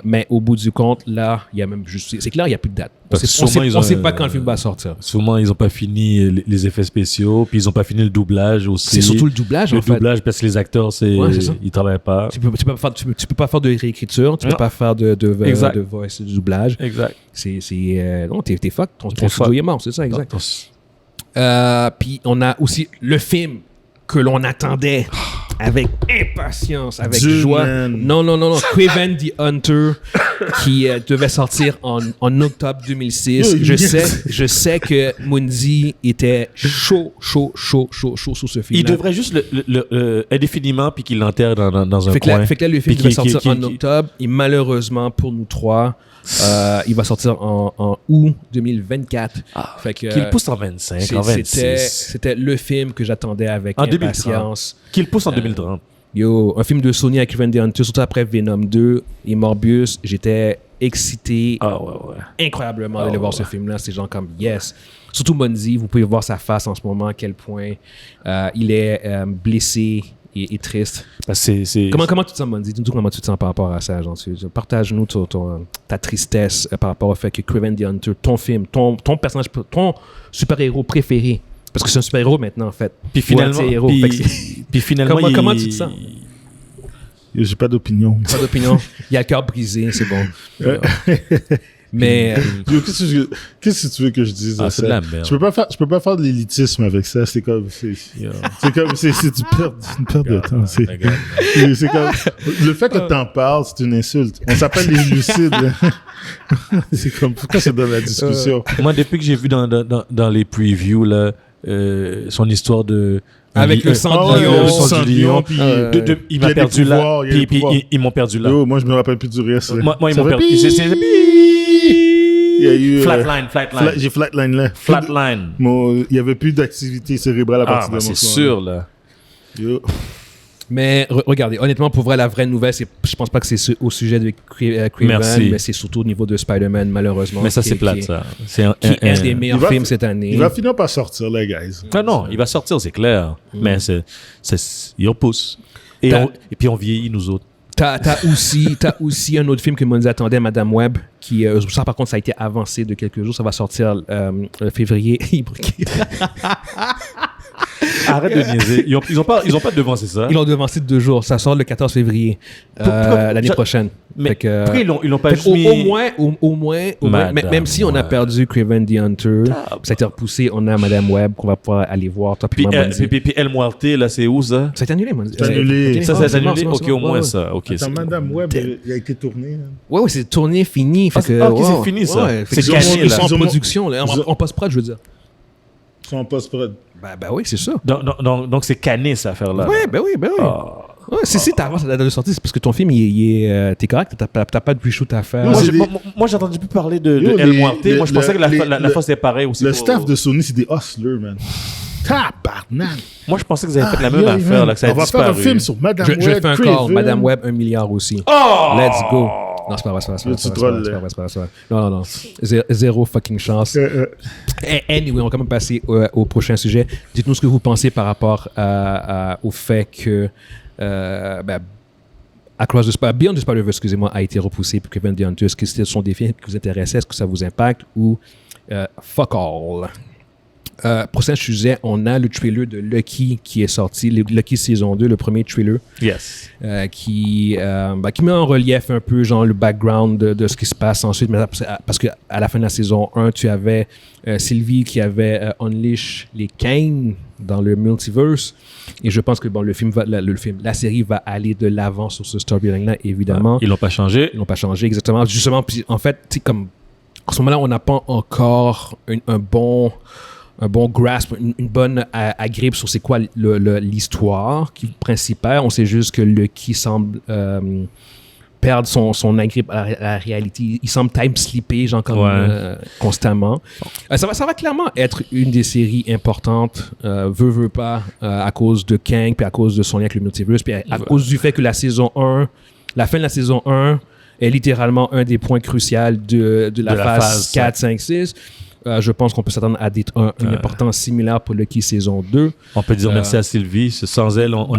Mais au bout du compte, là, il y a même juste... C'est clair, il n'y a plus de date. On ne sait pas quand le film va sortir. Sûrement, ils n'ont pas fini les effets spéciaux, puis ils n'ont pas fini le doublage aussi. C'est surtout le doublage, en fait. Le doublage, parce que les acteurs, ils ne travaillent pas. Tu peux pas faire de réécriture, tu peux pas faire de voice, de doublage. Exact. Non, t'es fuck. Ton studio est mort, c'est ça, exact. Puis on a aussi le film que l'on attendait avec impatience, avec joie. Man. Non. Kraven the Hunter qui devait sortir en octobre 2006. Je sais que Mundi était chaud sur ce film. Il devrait juste indéfiniment puis qu'il l'enterre dans un coin. Fait que là, le film devait sortir en octobre et malheureusement pour nous trois, il va sortir en août 2024. Qu'il pousse en 25, en 26. C'était le film que j'attendais avec impatience. Qu'il pousse en 2030. Yo, un film de Sony avec Kraven the Hunter, surtout après Venom 2 et Morbius, j'étais excité incroyablement d'aller voir ce film-là. C'est genre comme yes. Surtout Mundi, vous pouvez voir sa face en ce moment, à quel point il est blessé et triste. Comment tu te sens, Mundi? Dis-nous comment tu te sens par rapport à ça. Genre, partage-nous ta tristesse par rapport au fait que Kraven the Hunter, ton film, ton personnage, ton super-héros préféré, parce que c'est un super-héros maintenant, en fait. Puis finalement, comment tu te sens? J'ai pas d'opinion. Pas d'opinion. Il y a le cœur brisé, c'est bon. Mais qu'est-ce que tu veux que je dise à c'est de ça? la merde. Je peux pas faire de l'élitisme avec ça. C'est comme c'est une perte de temps. C'est comme le fait que t'en parles, c'est une insulte. On s'appelle les lucides. C'est comme pourquoi c'est dans la discussion. Moi, depuis que j'ai vu dans les previews là, son histoire de avec le sang de lion, il m'a perdu là, puis ils m'ont perdu là. Moi, je me rappelle plus du reste. Moi, ils m'ont perdu. Il y a eu flatline. J'ai flatline là. Flatline. Il y avait plus d'activité cérébrale à partir de mon c'est sûr là. Yo. Mais regardez, honnêtement, pour vrai, la vraie nouvelle, je pense pas que c'est au sujet de Kraven, mais c'est surtout au niveau de Spider-Man, malheureusement. Mais ça, c'est plate, ça. C'est un des meilleurs films cette année. Il va finir par sortir, les guys. Non, il va sortir, c'est clair. Mais il repousse. Et puis on vieillit, nous autres. T'as aussi un autre film que Mundi attendait, Madame Web, qui, ça par contre, ça a été avancé de quelques jours. Ça va sortir février. Arrête de niaiser. Ils ont pas devancé ça. Ils l'ont devancé de 2 jours. Ça sort le 14 février l'année prochaine. Mais pourquoi ils l'ont pas juste mis... Au moins même si on a perdu Kraven the Hunter, ça a été repoussé, on a Madame Web qu'on va pouvoir aller voir. Puis El Muerte, là, c'est où ça? Ça a été annulé, moi. C'est annulé. Ça, c'est annulé? Ok, au moins ça. Attends, Madame Web, il a été tourné. Oui, c'est tourné, fini. Ok, c'est fini, ça. C'est caché, ils sont en production. En post-prod, je veux dire. Ils sont en post-prod. Ben oui, c'est ça. Donc c'est cané, cette affaire-là. Ben oui. Ouais, si t'avances à la date de sortie, c'est parce que ton film, t'es correct, t'as pas de reshoot à faire. Moi, j'ai entendu plus parler de El Muerte. Moi, je pensais que la force était pareille aussi. Le staff de Sony, c'est des hustlers, man. Tabarnak! Moi, je pensais que vous avez fait la même affaire, là, que ça a disparu. On va faire un film sur Madame Web. Je fais un call, Madame Web, 1 milliard aussi. Oh! Let's go. Non, c'est pas vrai. Non. Zéro fucking chance. Anyway, on va quand même passer au prochain sujet. Dites-nous ce que vous pensez par rapport au fait que Beyond the Spider-Verse, excusez-moi, a été repoussé pour Kraven the Hunter. Est-ce que ce sont des films qui vous intéressent? Est-ce que ça vous impacte? Ou fuck all? Prochain sujet, on a le trailer de Lucky qui est sorti, Lucky saison 2, le premier trailer. Yes. Qui met en relief un peu genre le background de ce qui se passe ensuite. Parce qu'à la fin de la saison 1, tu avais Sylvie qui avait unleash les Kane dans le multiverse. Et je pense que la série va aller de l'avant sur ce storyline-là, évidemment. Ils l'ont pas changé. Ils l'ont pas changé, exactement. Justement, puis en fait, tu sais, comme en ce moment-là, on n'a pas encore un bon grasp, une bonne agrippe sur c'est quoi l'histoire principale. On sait juste que Lucky semble perdre son agrippe à la réalité. Il semble time-slipper, genre comme constamment. Ça va clairement être une des séries importantes, veut pas, à cause de Kang, puis à cause de son lien avec le multiverse, puis à cause du fait que la fin de la saison 1 est littéralement un des points cruciaux de la phase 4, 5, 6. Je pense qu'on peut s'attendre à une importance similaire pour Lucky saison 2. On peut dire merci à Sylvie. Sans elle, on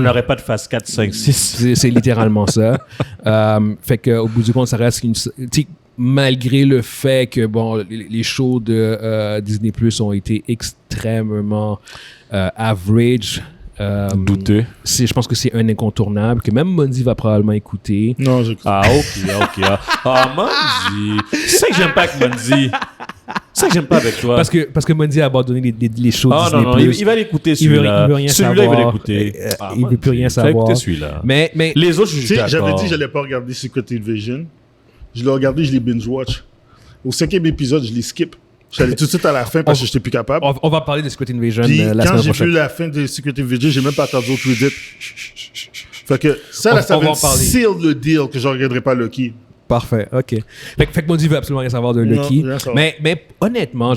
n'aurait pas de phase 4, 5, 6. C'est littéralement ça. Fait qu'au bout du compte, ça reste malgré le fait que les shows de Disney Plus ont été extrêmement average. Douteux. Je pense que c'est un incontournable que même Mondi va probablement écouter. Non, j'écoute. Ok. Mondi. C'est ça que j'aime pas avec Mondi. C'est ça que j'aime pas avec toi. Parce que Mondi a abandonné les shows Disney+. Non, il va l'écouter celui-là. Il veut rien savoir. Celui-là, il va l'écouter. Il veut plus rien savoir. Il celui-là. Mais les autres, je suis d'accord. J'avais dit que j'allais pas regarder Secret Invasion. Je l'ai regardé, je l'ai binge-watch. Au 5e épisode, je l'ai skip. J'allais tout de suite à la fin parce que j'étais plus capable. On va parler de Secret Invasion Puis, la semaine prochaine. quand j'ai vu la fin de Secret Invasion, j'ai même pas attendu au Reddit. Fait que ça va seal le deal que je regarderai pas Lucky. Parfait, ok. Fait que Mondi veut absolument rien savoir de Lucky. Mais honnêtement,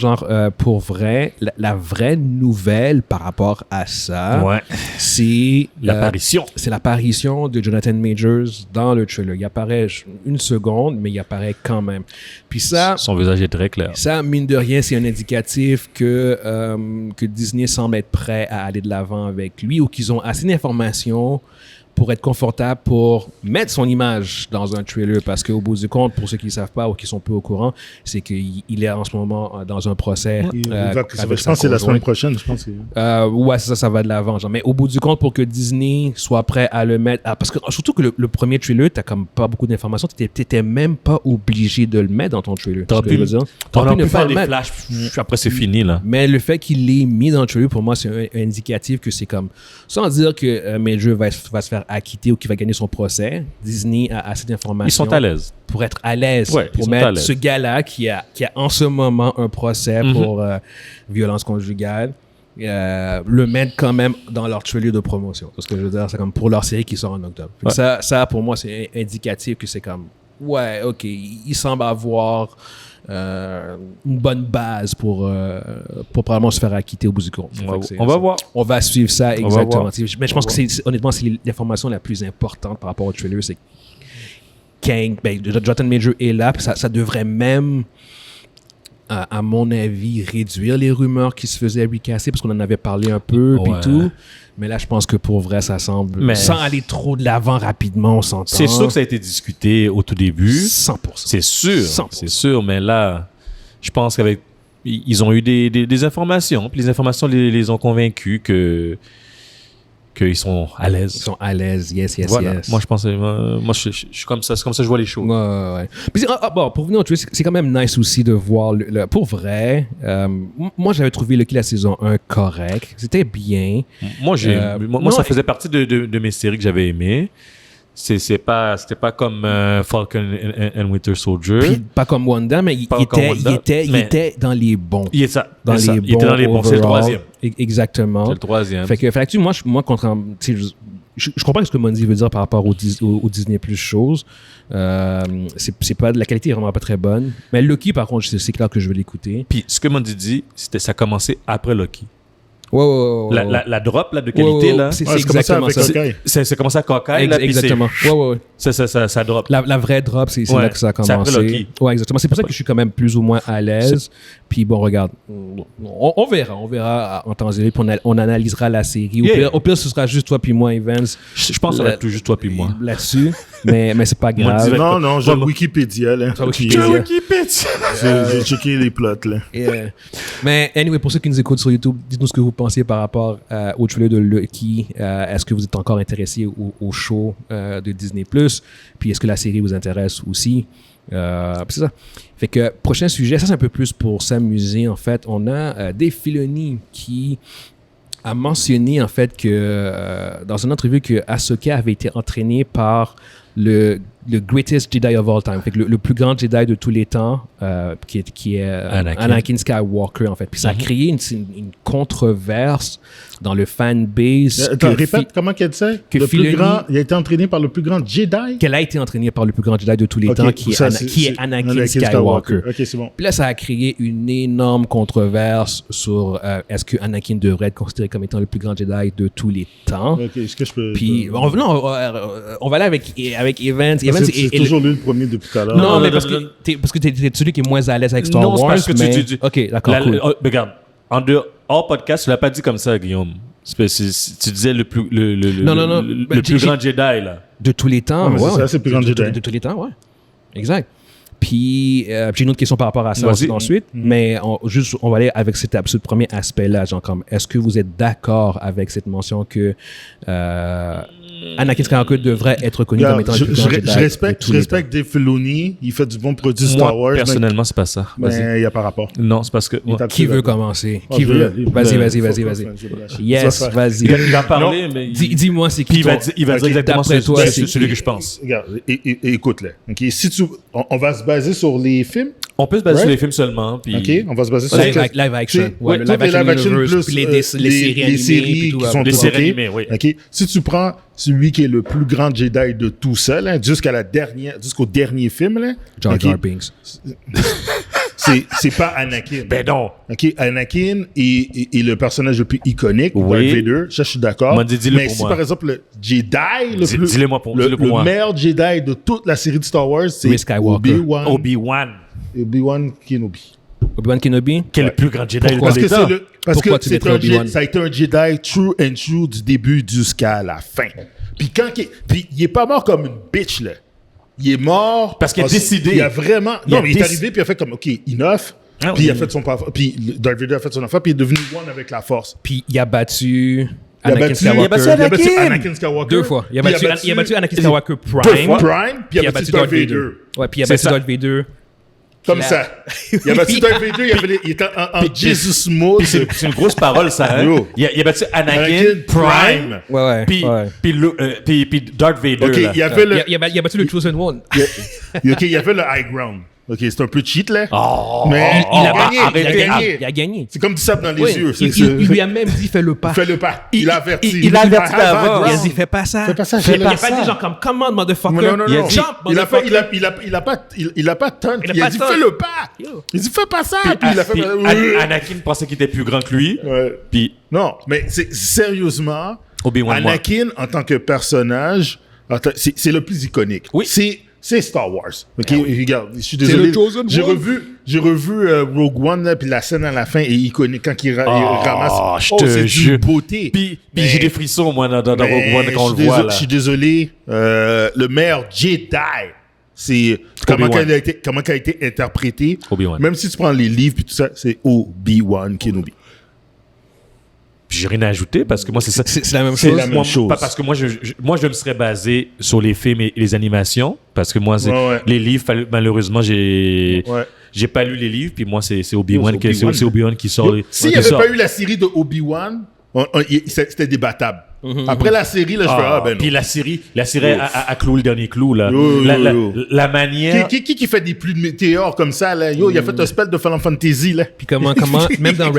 pour vrai, la vraie nouvelle par rapport à ça, c'est l'apparition. C'est l'apparition de Jonathan Majors dans le trailer. Il apparaît une seconde, mais il apparaît quand même. Puis ça, son visage est très clair. Ça, mine de rien, c'est un indicatif que Disney semble être prêt à aller de l'avant avec lui ou qu'ils ont assez d'informations pour être confortable pour mettre son image dans un trailer, parce qu'au bout du compte, pour ceux qui ne savent pas ou qui sont peu au courant, c'est qu'il est en ce moment dans un procès. Je pense que c'est la semaine prochaine. Je pense ouais, ça va de l'avant. Mais au bout du compte, pour que Disney soit prêt à le mettre... parce que surtout que le premier trailer, tu n'as comme pas beaucoup d'informations. Tu n'étais même pas obligé de le mettre dans ton trailer. T'as pu faire des flashs. Après, c'est fini, là. Mais le fait qu'il l'ait mis dans le trailer, pour moi, c'est un indicatif que c'est comme... Sans dire que Major va se faire acquitter ou qu'il va gagner son procès, Disney a assez d'informations. Ils sont à l'aise. Pour être à l'aise. Ouais, pour mettre ce gars-là qui a en ce moment un procès pour violence conjugale, le mettre quand même dans leur trailer de promotion. Parce que je veux dire, c'est comme pour leur série qui sort en octobre. Ouais. Ça, pour moi, c'est indicatif que c'est comme, ouais, ok, il semble avoir une bonne base pour probablement se faire acquitter au bout du compte. On va voir. On va suivre ça exactement. Mais je pense que honnêtement, c'est l'information la plus importante par rapport au trailer, c'est Kang, Jonathan Major est là, ça devrait même, à mon avis, réduire les rumeurs qui se faisaient recasser, parce qu'on en avait parlé un peu, puis tout. Mais là, je pense que pour vrai, ça semble... sans aller trop de l'avant rapidement, on s'entend. C'est sûr que ça a été discuté au tout début. 100%. C'est sûr. 100%. C'est sûr, mais là, je pense qu'avec... Ils ont eu des informations, puis les informations les ont convaincus qu'ils sont à l'aise. Ils sont à l'aise, yes. Moi, je pense... moi, je suis comme ça. C'est comme ça que je vois les choses. Ouais. Puis, pour venir au truc, c'est quand même nice aussi de voir... pour vrai, moi, j'avais trouvé la saison 1 correct. C'était bien. Moi, ça faisait partie de mes séries que j'avais aimées. C'était pas comme Falcon and Winter Soldier. Puis pas comme Wanda, mais il était dans les bons. Il était dans les bons. C'est le troisième. Exactement. C'est le troisième. Fait que moi je comprends ce que Mondi veut dire par rapport au Disney Plus chose. C'est pas de la qualité est vraiment pas très bonne. Mais Loki, par contre, c'est clair que je vais l'écouter. Puis ce que Mondi dit, ça a commencé après Loki. Ouais. La drop là, de qualité, là. C'est exactement ça. C'est commencé à Hawkeye, là. Exactement. Ouais. Ça drop. La vraie drop, c'est là que ça a commencé. C'est après Loki. Ouais, exactement. C'est pour ça que je suis quand même plus ou moins à l'aise. Puis bon, regarde, on verra en temps et lieu, puis on analysera la série. Au pire, ce sera juste toi puis moi, Evans. Je pense que ça va être juste toi puis moi. Là-dessus, mais c'est pas grave. Non, j'ai Wikipédia, là. Wikipédia. J'ai checké les plots, là. Mais anyway, pour ceux qui nous écoutent sur YouTube, dites-nous ce que vous pensez par rapport au trailer de Lucky. Est-ce que vous êtes encore intéressé au show de Disney+, puis est-ce que la série vous intéresse aussi? C'est ça. Fait que prochain sujet, ça c'est un peu plus pour s'amuser en fait. On a Dave Filoni qui a mentionné en fait que dans une entrevue que Ahsoka avait été entraînée par le greatest Jedi of all time, fait que le plus grand Jedi de tous les temps, qui est Anakin Skywalker en fait. Puis ça a créé une controverse dans le fanbase. Répète, comment qu'elle dit ça? Il a été entraîné par le plus grand Jedi? Qu'elle a été entraînée par le plus grand Jedi de tous les temps, qui est Anakin Skywalker. Ok, c'est bon. Puis là, ça a créé une énorme controverse sur est-ce que Anakin devrait être considéré comme étant le plus grand Jedi de tous les temps. Ok, est-ce que je peux... Puis, on va aller avec avec Evans. C'est toujours lui le premier depuis tout à l'heure. Non, mais parce que t'es celui qui est moins à l'aise avec Star Wars. Non, c'est parce que tu dis. Ok, d'accord, cool. Regarde, hors podcast, tu l'as pas dit comme ça, Guillaume. Tu disais le plus grand Jedi, là. De tous les temps, ouais. C'est ça, c'est le plus grand Jedi. De tous les temps, ouais. Exact. Puis, j'ai une autre question par rapport à ça ensuite, mais on va aller avec ce premier aspect-là, genre comme, est-ce que vous êtes d'accord avec cette mention que Anakin Skywalker devrait être reconnu comme étant le plus grand Jedi? Je respecte Dave Filoni, il fait du bon produit Star Wars. Personnellement, c'est pas ça. Mais il n'y a pas rapport. Non, c'est parce que... Qui veut commencer? Qui veut? Vas-y. Yes, vas-y. Il va parler, mais... Dis-moi, c'est qui il va dire exactement celui que je pense. Regarde, écoute-le. Si on va se baser sur les films. On peut se baser sur les films seulement. Puis... OK, on va se baser sur live action. Ouais, le live action plus les séries qui sont les séries animées, oui. OK, si tu prends celui qui est le plus grand Jedi de tout ça, là, jusqu'au dernier film, là. Jar Jar Binks. C'est pas Anakin. Ben non. OK, Anakin est le personnage le plus iconique, Darth Vader. Ça, je suis d'accord. Mais si par exemple le Jedi, le meilleur Jedi de toute la série de Star Wars, c'est Obi-Wan Kenobi. Obi-Wan Kenobi? Qui est le plus grand Jedi Parce que Obi-Wan? Ça a été un Jedi true du début jusqu'à la fin. Puis il est pas mort comme une bitch, là. Il est mort parce qu'il a décidé. Il a vraiment... Non, mais il est arrivé puis il a fait comme, OK, enough. Puis il a fait son... Puis Darth Vader a fait son affaire puis il est devenu one avec la force. Puis il a battu... Il a battu Anakin Skywalker 2 fois. Il a battu Anakin Skywalker Prime. Puis il a battu Darth Vader. Ouais, puis il a battu Darth Vader. Comme ça. Il a battu Darth Vader, il était en Jesus mode. C'est une grosse parole, ça. Hein? Il a battu Anakin Prime. Ouais. Puis Darth Vader. OK, il a battu le Chosen One. OK, il y avait le high ground. OK, c'est un peu cheat, là. Mais il a gagné. C'est comme du sable dans les yeux. Il lui a même dit, fais le pas. Il a averti. Il a averti d'avant. Il a dit, fais pas ça. Il a pas dit genre comme, commande, motherfucker. Non. Il a pas taunt. Il a dit, fais le pas. Il dit, fais pas ça. Puis il a fait... Anakin pensait qu'il était plus grand que lui. Puis... Non, mais sérieusement, Anakin, en tant que personnage, c'est le plus iconique. Oui. C'est Star Wars. OK, regarde, je suis désolé. J'ai revu Rogue One, là, puis la scène à la fin est iconique quand il ramasse. C'est d'une beauté. Puis j'ai des frissons, moi, dans Rogue One quand on le voit, là. Je suis désolé. Le meilleur Jedi, c'est comment il a été interprété. Obi-Wan. Même si tu prends les livres puis tout ça, c'est Obi-Wan Kenobi. Puis j'ai rien à ajouter parce que moi, c'est la même chose. C'est la même chose. Parce que moi, je me serais basé sur les films et les animations. Parce que moi, les livres, malheureusement, j'ai pas lu les livres. Puis moi, c'est Obi-Wan qui sort. S'il n'y avait pas eu la série de Obi-Wan, c'était débattable. Après la série, là, je fais non. Puis la série a cloué le dernier clou, là. La manière... Qui fait des pluies de météores comme ça, là? Il a fait un spell de Final Fantasy, là. Puis comment même dans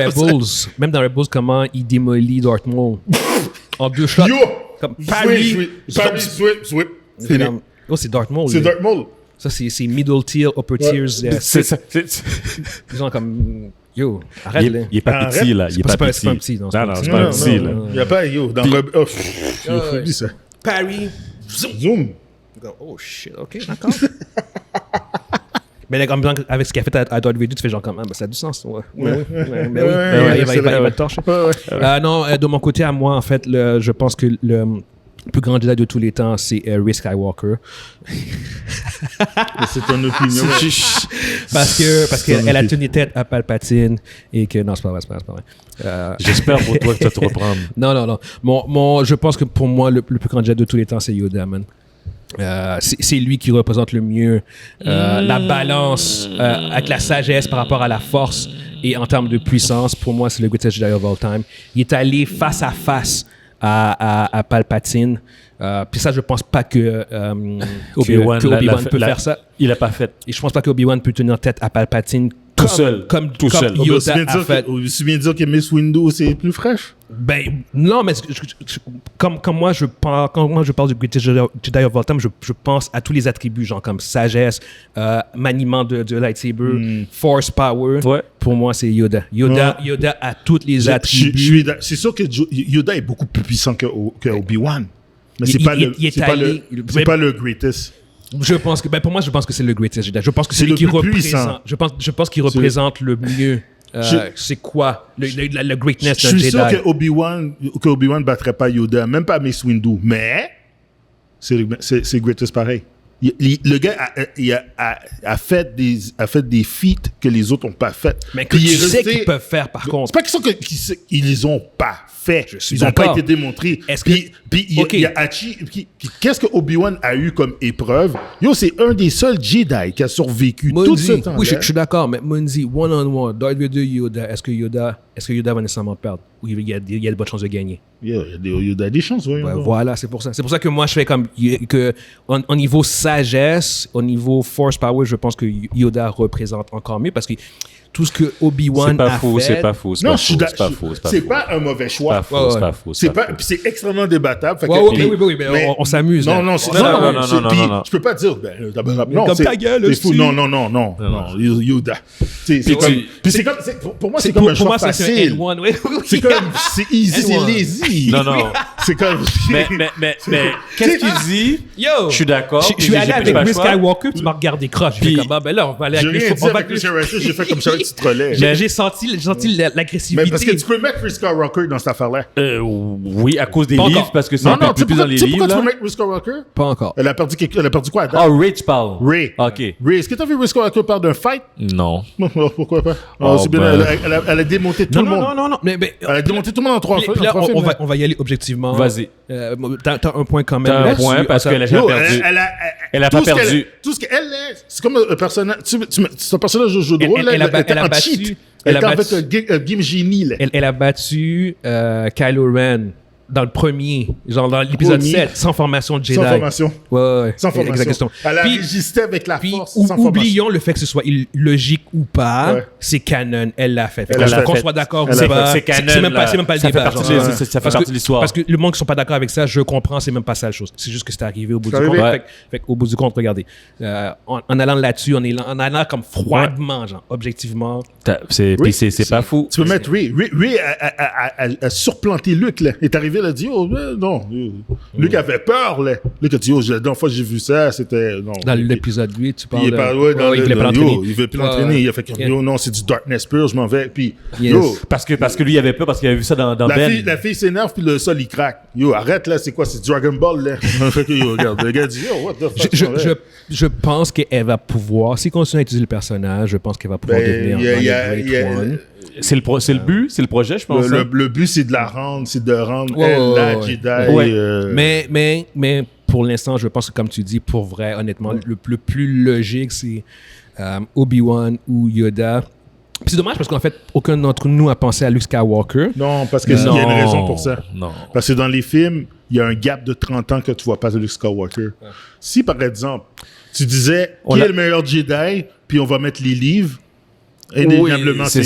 Rebels, comment il démolit Darth Maul en 2 shots. Comme Parry. Sweep. C'est Darth Maul. C'est Darth Maul. Ça, c'est middle tier, upper tiers. C'est disons comme... Yo, arrête, là. Il est pas petit, là. C'est pas un petit. Non, c'est pas un petit, là. Il n'y a pas, dans oublie ça. Parry. Zoom. Oh, shit. OK, d'accord. Mais là, avec ce qu'il a fait à Darth Vader, tu fais genre comme, ça a du sens. Mais oui. Il va te torcher. Non, de mon côté, à moi, en fait, je pense que le plus grand Jedi de tous les temps, c'est Rey Skywalker. C'est ton opinion. parce qu'elle a tenu tête à Palpatine et que... Non, c'est pas vrai. J'espère pour toi que tu vas te reprendre. Non. Je pense que pour moi, le plus grand Jedi de tous les temps, c'est Yoda, man. C'est lui qui représente le mieux la balance avec la sagesse par rapport à la force et en termes de puissance. Pour moi, c'est le greatest Jedi of all time. Il est allé face à face à Palpatine. Puis ça, je pense pas que Obi-Wan peut faire ça. Il l'a pas fait. Et je pense pas que Obi-Wan peut tenir tête à Palpatine tout seul. Comme Yoda a fait. Tu viens de dire que Mace Windu, c'est plus fraîche? Ben, non, mais comme moi, quand moi je parle du Greatest Jedi of all time, je pense à tous les attributs, genre comme sagesse, maniement de lightsaber, force power. Ouais. Pour moi, c'est Yoda. Yoda a tous les attributs. C'est sûr que Yoda est beaucoup plus puissant que Obi-Wan. Mais c'est pas le greatest. Je pense que, pour moi, je pense que c'est le greatest Jedi. Je pense que c'est lui qui représente. Je pense qu'il représente le mieux. C'est quoi le greatness d'un Jedi? Je suis sûr que Obi-Wan battrait pas Yoda, même pas Mace Windu, mais c'est greatest pareil. Le gars a fait des feats que les autres n'ont pas fait. Mais que tu sais qu'ils peuvent faire, par contre. C'est pas qu'ils les ont pas fait. Ils n'ont pas été démontrés. Puis il y a Hachi. Qu'est-ce que Obi-Wan a eu comme épreuve? C'est un des seuls Jedi qui a survécu tout ce temps. Oui, je suis d'accord, mais Munzi, one-on-one, Darth Vader, Yoda, est-ce que Yoda va nécessairement perdre? Oui, il y a de bonnes chances de gagner. Yoda a des chances, oui. Voilà, c'est pour ça. C'est pour ça que moi, je fais comme que au niveau sagesse, au niveau force power, je pense que Yoda représente encore mieux parce que tout ce que Obi-Wan a fait... C'est pas faux. C'est pas un mauvais choix. C'est pas faux. C'est extrêmement débattable. Oui, mais on s'amuse. Non. Je peux pas dire... Non, comme ta gueule aussi. Non. Yoda. Pour moi, c'est comme un choix facile. C'est easy, c'est lazy. Non. C'est comme... Mais qu'est-ce qu'il dit? Yo! Je suis d'accord. Je suis allé avec Luke Skywalker, tu m'as regardé croche. J'ai fait comme, là, on va aller avec j'ai fait comme ça, tu te relais. J'ai senti l'agressivité. Mais parce que tu peux mettre Luke Skywalker dans cette affaire-là. Oui, à cause des livres, parce que c'est un peu plus dans les livres. Pourquoi tu peux mettre Luke Skywalker? Pas encore. Elle a perdu quoi? Ray, tu parles. Ray. OK. Ray, est-ce que tu as vu Luke Skywalker perdre d'un fight? Non. Pourquoi pas? Elle a démonté tout le monde. Non. Mais elle a démonté tout le monde en 3 films. On va y aller objectivement. Vas-y. T'as un point quand même. T'as un point parce qu'elle a jamais perdu. Elle a pas perdu. Tout ce qu'elle est, c'est comme un personnage. C'est un personnage de jeu de rôle. Elle a battu. Elle était avec un game génie. Elle a battu Kylo Ren dans le premier, genre dans l'épisode 7, sans formation de Jedi. Sans formation. Ouais. Sans formation. Exactement. Elle a résisté avec la force. Sans oublions le fait que ce soit logique ou pas, c'est canon, elle l'a fait. Qu'on soit d'accord ou pas, c'est canon. C'est même pas le débat. Ça fait partie de l'histoire. Parce que le monde qui sont pas d'accord avec ça, je comprends, c'est même pas ça la chose. C'est juste que c'est arrivé au bout du compte. Fait au bout du compte, regardez, en allant là-dessus, en allant comme froidement, genre, objectivement. C'est pas fou. Tu peux mettre Ray. Ray a surplanté Luke, là. Il est arrivé, il a dit, non. Luke avait peur, là. Luke a dit, la dernière fois que j'ai vu ça, c'était... Dans l'épisode 8, tu parles il voulait pas l'entraîner. Il veut plus l'entraîner. Il a fait comme, non, c'est du darkness pur, je m'en vais. Puis, parce que lui, il avait peur parce qu'il avait vu ça dans Ben. La fille s'énerve, puis le sol, il craque. Arrête, là, c'est quoi? C'est Dragon Ball, là. Regarde, le gars dit, what the fuck? Je pense qu'elle va pouvoir, s'il continue à utiliser le personnage, je pense qu'elle va pouvoir devenir C'est le but, c'est le projet, je pense. Le but, c'est de la rendre, c'est de rendre la Jedi. Mais pour l'instant, je pense que, comme tu dis, pour vrai, honnêtement, le plus logique, c'est Obi-Wan ou Yoda. Puis c'est dommage parce qu'en fait, aucun d'entre nous a pensé à Luke Skywalker. Non, parce qu'il y a une raison pour ça. Non. Parce que dans les films, il y a un gap de 30 ans que tu vois pas de Luke Skywalker. Si, par exemple, tu disais qui est le meilleur Jedi, puis on va mettre les livres, indéniablement, c'est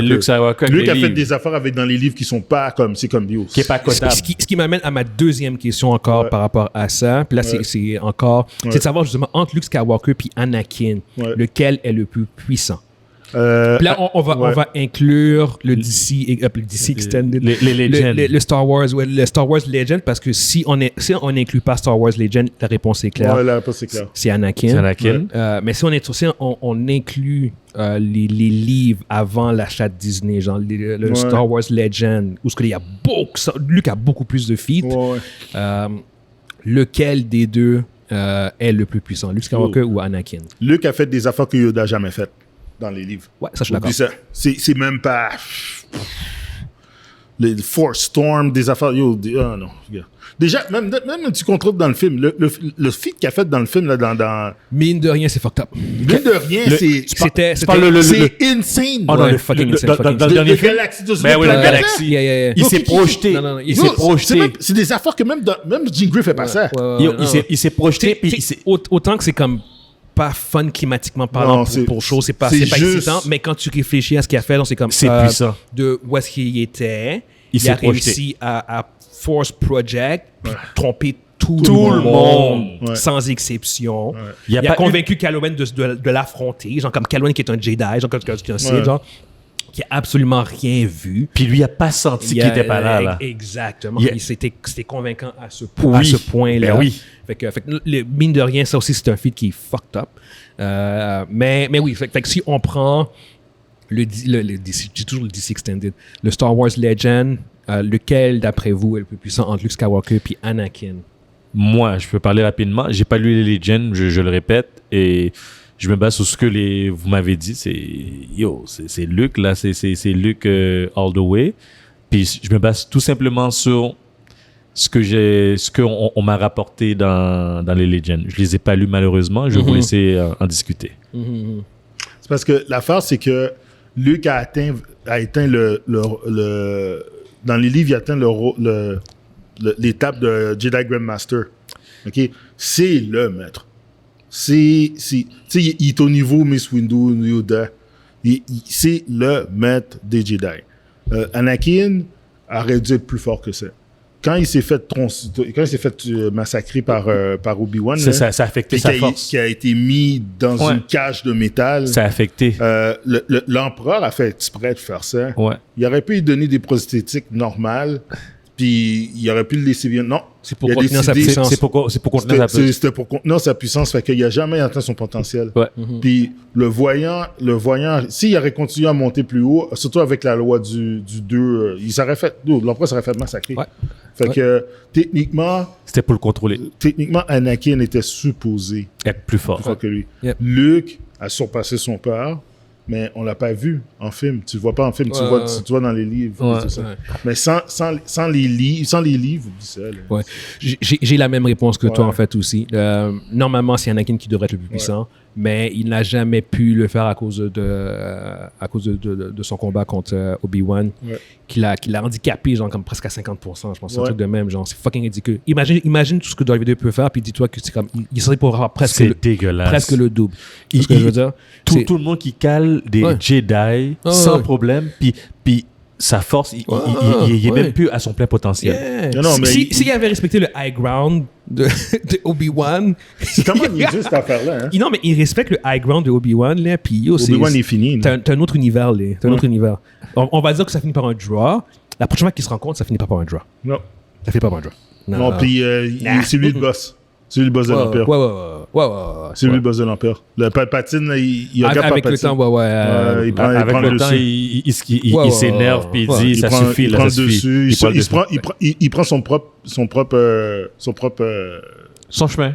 Luke Skywalker. Luke a fait des affaires dans les livres qui sont pas comme... C'est comme Dios. Qui est pas cotable. Ce qui m'amène à ma deuxième question encore par rapport à ça. Puis là, c'est encore... C'est de savoir justement entre Luke Skywalker puis Anakin, lequel est le plus puissant. Puis là, on va inclure le DC Extended, les Legends, le Star Wars Legend, parce que si on n'inclut pas Star Wars Legend, la réponse est claire. La réponse est claire. C'est Anakin. Mais si on inclut les livres avant l'achat de Disney, genre le Star Wars Legend, où Luke a beaucoup plus de feats. Lequel des deux est le plus puissant, Luke Skywalker ou Anakin? Luke a fait des affaires que Yoda n'a jamais faites dans les livres. Ouais, ça, je suis d'accord. C'est même pas... Les Force Storm, des affaires... non, regarde. Déjà, même tu contrôles dans le film, le feat qu'il a fait dans le film, là, dans... Mine de rien, c'est fucked up. Mine de rien, c'est insane. Oh non, fucking insane. Dans le dernier film... Mais oui, la galaxie. Il s'est projeté. Il s'est projeté. C'est des affaires que même Jim Gray fait pas ça. Il s'est projeté. Autant que c'est comme... pas fun climatiquement parlant pour chose, c'est pas excitant, mais quand tu réfléchis à ce qu'il a fait, c'est comme c'est puissant. De où est-ce qu'il était, il a réussi à force project, puis tromper tout le monde, sans exception. Il a convaincu Kylo Ren de l'affronter, genre comme Kylo Ren qui est un Jedi, genre comme un Sith, genre. qui a absolument rien vu. Puis lui, il n'a pas senti qu'il n'était pas là. Exactement. C'était convaincant à ce point-là. Ben oui. Fait que, mine de rien, ça aussi, c'est un feat qui est fucked up. Mais oui, fait que si on prend le DC, j'ai toujours le DC Extended, le Star Wars Legend, lequel, d'après vous, est le plus puissant entre Luke Skywalker et Anakin? Moi, je peux parler rapidement. J'ai pas lu les Legends, je le répète, et je me base sur ce que vous m'avez dit. C'est Luke, là, c'est Luke all the way. Puis je me base tout simplement sur ce qu'on m'a rapporté dans les Legends. Je les ai pas lus malheureusement. Je vais vous laisser en discuter. C'est parce que l'affaire, c'est que Luke a atteint dans les livres, il atteint l'étape de Jedi Grandmaster. OK? C'est le maître. Il est au niveau Mace Windu, Yoda. C'est le maître des Jedi. Anakin aurait dû être plus fort que ça. Quand il s'est fait massacrer par Obi-Wan, ça a affecté sa force. Qui a été mis dans une cage de métal. Ça a affecté. L'empereur a fait exprès de faire ça. Ouais. Il aurait pu lui donner des prosthétiques normales, puis il aurait pu le laisser bien. Non. C'est pour contenir sa puissance. C'est pour contenir sa puissance. C'était pour contenir sa puissance, fait qu'il n'a jamais atteint son potentiel. Ouais. Puis le voyant, s'il aurait continué à monter plus haut, surtout avec la loi du 2, l'empereur s'aurait fait massacrer. Ouais. Fait que techniquement... C'était pour le contrôler. Techniquement, Anakin était supposé être plus fort que lui. Yep. Luke a surpassé son père, mais on l'a pas vu en film. Tu le vois pas en film, tu vois dans les livres. Ouais, tout ça. Mais sans les livres, oublie ça. Là. Ouais. J'ai la même réponse que toi, en fait, aussi. Normalement, c'est Anakin qui devrait être le plus puissant, mais il n'a jamais pu le faire à cause de son combat contre Obi-Wan, qui l'a handicapé, genre, comme presque à 50%. Je pense c'est un truc de même, genre, c'est fucking ridicule. Imagine tout ce que Darth Vader peut faire, puis dis-toi que c'est comme, il serait pour avoir presque le double. Ce que je veux dire, tout le monde qui cale des Jedi sans problème, puis sa force, il est même plus à son plein potentiel. Yeah. Non, s'il avait respecté le high ground de Obi-Wan... C'est comment il est juste cette affaire-là, hein? Non, mais il respecte le high ground de Obi-Wan, là, puis Obi-Wan est fini. T'as un autre univers, là. T'as un autre univers. On va dire que ça finit par un draw. La prochaine fois qu'ils se rencontrent, ça finit pas par un draw. Non. Ça finit pas par un draw. Non, puis c'est lui le boss. C'est lui le boss de l'Empire. C'est lui le boss de l'Empire. Le Palpatine, il regarde avec Palpatine. Le temps, avec le temps, il s'énerve puis il dit ça suffit. Il prend le dessus. Il prend son chemin.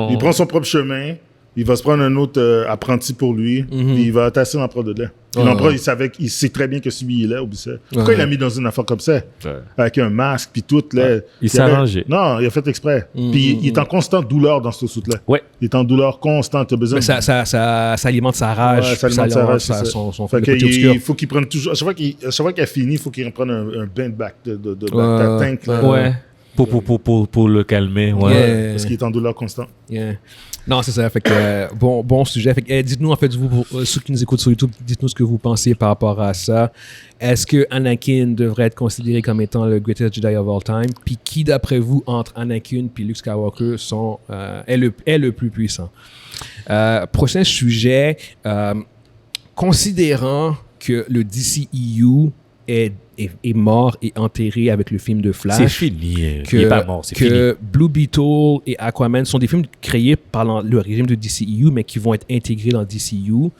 Il prend son propre chemin. Il va se prendre un autre apprenti pour lui. Puis il va tasser l'empereur de là. L'empereur, il sait très bien que celui il est là, oublie ça. Pourquoi il l'a mis dans une affaire comme ça? Avec un masque, puis tout. Là, il s'est arrangé. Non, il a fait exprès. Puis il est en constante douleur dans ce soute-là. Ouais. Il est en douleur constante. Mais ça alimente sa rage. Ça alimente sa rage, son fait il faut qu'il prenne toujours... À chaque fois qu'il a fini, il faut qu'il reprenne un bain de bac de tank. Ouais. Pour le calmer. Ouais. Parce qu'il est en douleur constante. Non, c'est ça. Fait que, bon sujet. Fait que, dites-nous, en fait, vous, ceux qui nous écoutent sur YouTube, dites-nous ce que vous pensez par rapport à ça. Est-ce que Anakin devrait être considéré comme étant le greatest Jedi of all time? Puis qui, d'après vous, entre Anakin et Luke Skywalker est le plus puissant? Prochain sujet. Considérant que le DCEU est mort et enterré avec le film de Flash. C'est fini. Il n'est pas mort, c'est fini. Que Blue Beetle et Aquaman sont des films créés par le régime de DCEU, mais qui vont être intégrés dans DCEU.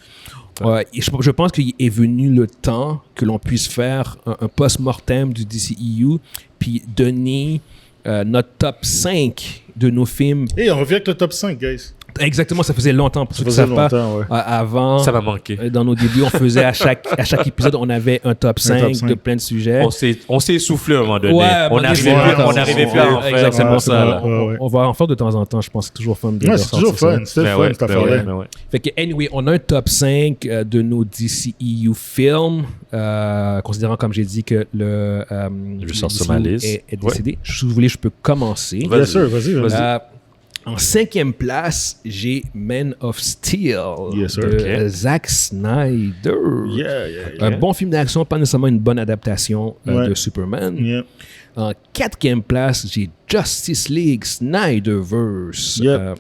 Et je pense qu'il est venu le temps que l'on puisse faire un post-mortem du DCEU, puis donner notre top 5 de nos films. Et on revient avec le top 5, guys. Exactement, ça faisait longtemps pour ceux qui ne savent pas. Avant, ça m'a manqué. Dans nos débuts, on faisait à chaque épisode, on avait un top 5 de plein de sujets. On s'est essoufflé à un moment donné. Ouais, on n'arrivait plus à en faire. Exactement ça. On va en faire de temps en temps. Je pense que c'est toujours fun de c'est toujours fun. C'était fun, cette affaire-là. Fait que, anyway, on a un top 5 de nos DCEU films, considérant, comme j'ai dit, que le est décédé. Si vous voulez, je peux commencer. Vas-y. En 5e place, j'ai Man of Steel de Zack Snyder. Un bon film d'action, pas nécessairement une bonne adaptation de Superman. En 4e place, j'ai Justice League Snyderverse. Ben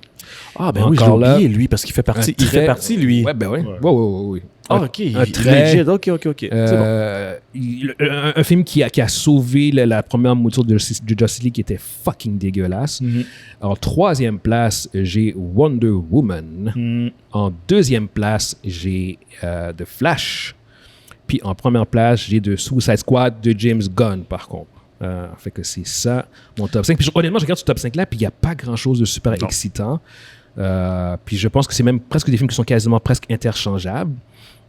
oui, je l'ai oublié, lui, parce qu'il fait partie. Il fait partie, lui. Oui. ok. Un trait. Ok. C'est bon. Un film qui a sauvé la première mouture de Justice League qui était fucking dégueulasse. En 3e place, j'ai Wonder Woman. En 2e place, j'ai The Flash. Puis en première place, j'ai The Suicide Squad de James Gunn, par contre. Fait que c'est ça, mon top 5. Puis honnêtement, je regarde ce top 5-là, puis il n'y a pas grand-chose de super excitant. Puis je pense que c'est même presque des films qui sont quasiment presque interchangeables.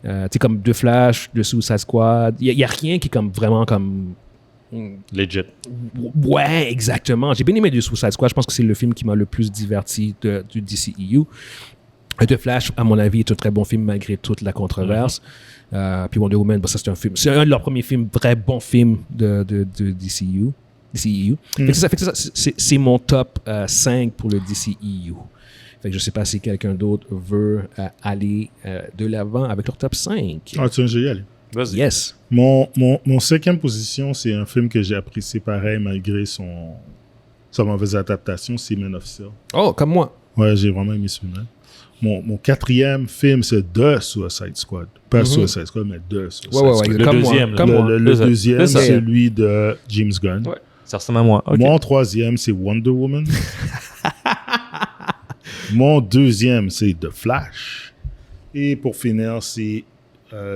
Tu sais, comme The Flash, The Suicide Squad. Il n'y a rien qui est comme vraiment comme... Legit. Ouais, exactement. J'ai bien aimé The Suicide Squad. Je pense que c'est le film qui m'a le plus diverti du DCEU. The Flash, à mon avis, est un très bon film malgré toute la controverse. Puis Wonder Woman, ça c'est un film. C'est un de leurs premiers films, très bon film de DCEU. Fait que c'est mon top 5 pour le DCEU. Fait que je sais pas si quelqu'un d'autre veut aller de l'avant avec leur top 5. Ah, tu veux, je vais y aller. Vas-y. Yes. Mon 5e position, c'est un film que j'ai apprécié pareil malgré sa mauvaise adaptation, c'est Man of Steel. Oh, comme moi. Ouais, j'ai vraiment aimé ce film-là. Mon 4e film, c'est The Suicide Squad. Pas Suicide Squad, mais The Suicide Squad. Le deuxième. Le deuxième, c'est celui de James Gunn. Ouais, ça ressemble à moi. Okay. Mon 3e, c'est Wonder Woman. Mon 2e, c'est The Flash. Et pour finir, c'est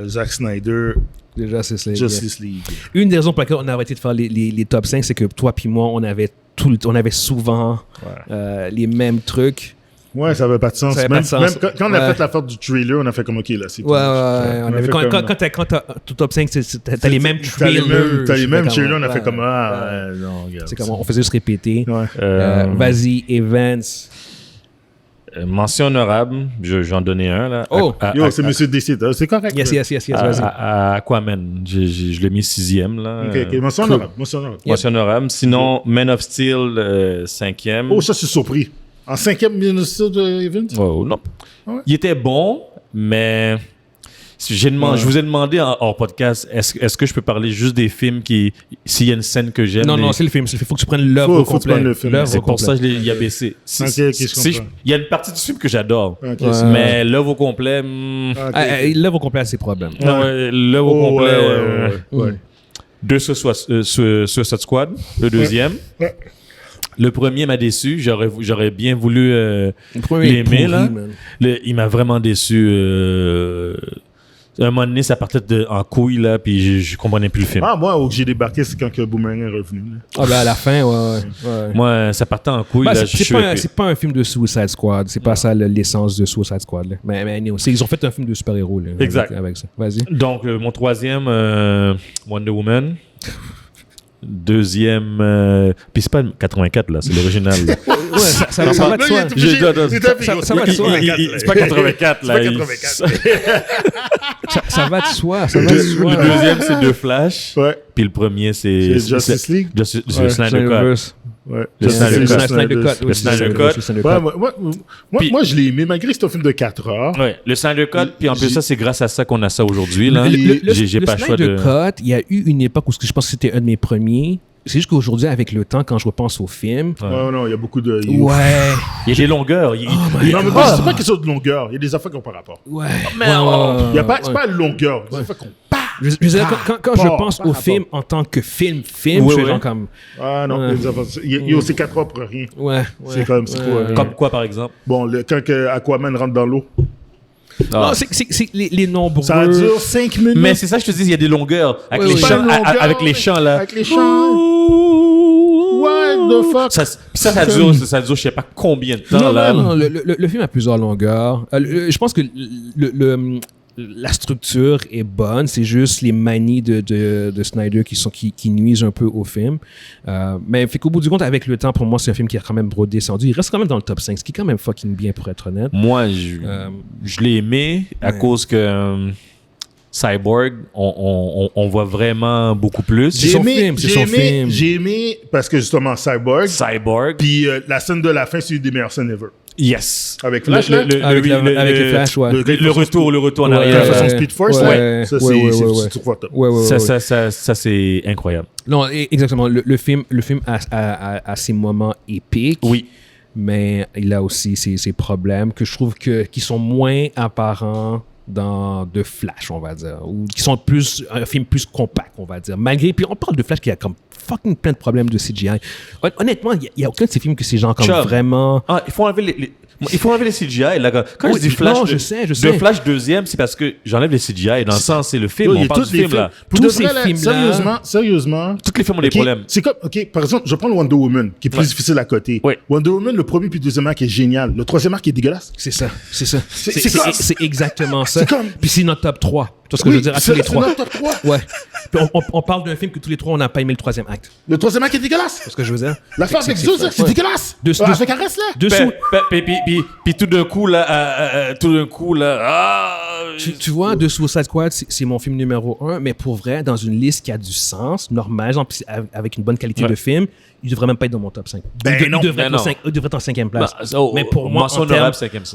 Zack Snyder, Justice League. Une des raisons pour lesquelles on a arrêté de faire les top 5, c'est que toi puis moi, on avait souvent les mêmes trucs. Ouais, ça n'avait pas de sens. Même quand on a fait l'affaire du trailer, on a fait comme OK, là, c'est tout. Quand t'as ton top 5, t'as les mêmes trailers. T'as les mêmes trailers, on a fait comme non, regarde. C'est comme on faisait juste répéter. Ouais. Vas-y, Evans. Mention honorable, j'en donnais un là. C'est Monsieur Décide, c'est correct. Yes, vas-y. Aquaman, je l'ai mis 6e là. Ok, mention honorable. Mention honorable. Sinon, Man of Steel, 5e. Oh, ça, je suis surpris. En 5e Man of Steel de Evans? Oh, non. Ouais. Il était bon, mais je vous ai demandé hors podcast, est-ce que je peux parler juste des films s'il y a une scène que j'aime? Non, c'est le film. Il faut que tu prennes l'œuvre au complet. C'est pour ça que je l'ai abaissé. Il y a une partie du film que j'adore, mais l'œuvre au complet... L'œuvre au complet a ses problèmes. L'œuvre au complet... De Suicide Squad, le deuxième. Le premier m'a déçu. J'aurais bien voulu l'aimer. Là. Il m'a vraiment déçu. À un moment donné, ça partait en couille, là, puis je comprenais plus le film. Moi, où j'ai débarqué, c'est quand que Boomerang est revenu. Là. À la fin, ouais. Moi, ça partait en couille. Là, c'est pas un film de Suicide Squad. C'est pas ça l'essence de Suicide Squad. Là. Mais ils ont fait un film de super-héros. Là, exact. Avec ça. Vas-y. Donc, mon 3e, Wonder Woman. 2e, puis c'est pas 84 là, c'est l'original. Ça va de soi. Ça va de soi. C'est pas 84 là. Ça va de soi. Le deuxième c'est The Flash. Ouais. Puis le premier c'est Justice League. Le Snyder Cut. Ouais. Le Snyder Cut. Moi, je l'ai aimé, malgré que c'est un film de 4 heures. Ouais, le Snyder Cut, puis en plus, ça, c'est grâce à ça qu'on a ça aujourd'hui. Là. J'ai pas le choix de... Le Snyder Cut, il y a eu une époque où je pense que c'était un de mes premiers. C'est juste qu'aujourd'hui, avec le temps, quand je repense au film... non, il y a beaucoup de... Ouais. Il y a des longueurs. Non, mais c'est pas question de longueur. Il y a des affaires qui n'ont pas rapport. Ouais. C'est pas longueur. C'est affaires qu'on... Je veux dire, quand je pense au film en tant que film, je suis genre comme... Ah non, c'est 4 heures pour rien. Ouais. C'est comme... Comme quoi, par exemple? Bon, quand Aquaman rentre dans l'eau. Non, c'est les nombreux... Ça dure 5 minutes. Mais c'est ça que je te dis, il y a des longueurs. Avec les chants, là. Avec les chants. What the fuck? Ça dure, je sais pas combien de temps, là. Non, le film a plusieurs longueurs. Je pense que la structure est bonne, c'est juste les manies de Snyder qui nuisent un peu au film. Mais fait qu'au bout du compte, avec le temps, pour moi, c'est un film qui a quand même redescendu. Il reste quand même dans le top 5, ce qui est quand même fucking bien pour être honnête. Moi, je l'ai aimé à cause que Cyborg, on voit vraiment beaucoup plus. J'ai aimé parce que justement, Cyborg. Puis la scène de la fin, c'est une des meilleures scènes ever. Yes. Avec Flash, avec le Flash, ouais. Le retour en arrière. La façon Speed Force, ouais. Ça, c'est trop top. Ça, c'est incroyable. Non, exactement. Le film a ses moments épiques. Oui. Mais il a aussi ses problèmes que je trouve qui sont moins apparents dans The Flash, on va dire, ou qui sont un film plus compact, on va dire. Malgré, puis on parle de Flash qui a comme fucking plein de problèmes de CGI. Honnêtement, il y a aucun de ces films que ces gens comme vraiment... il faut enlever les CGI. Là, quand je dis Flash, non, je sais. De Flash 2e, c'est parce que j'enlève les CGI. Dans le sens, c'est le film. On parle du film, là. Tous ces films-là... Sérieusement. Tous les films ont des problèmes. C'est comme, par exemple, je prends le Wonder Woman, qui est plus difficile à côté. Ouais. Wonder Woman, le premier puis le deuxième arc est génial. Le troisième arc est dégueulasse. C'est ça. C'est exactement ça. C'est comme... Puis c'est notre top 3. Tu vois ce que je veux dire? À tous les 3. C'est notre top 3. Ouais. Puis on parle d'un film que tous les 3, on n'a pas aimé le troisième acte. Le troisième acte est dégueulasse. C'est ce que je veux dire? L'affaire avec Zeus, c'est dégueulasse. Avec Arès, là. Dessous. Puis tout d'un coup, là, Tu vois, The Suicide Squad, c'est mon film numéro 1, mais pour vrai, dans une liste qui a du sens, normal, genre, avec une bonne qualité de film, il devrait même pas être dans mon top 5. Il devrait être en 5e place. Mais pour moi,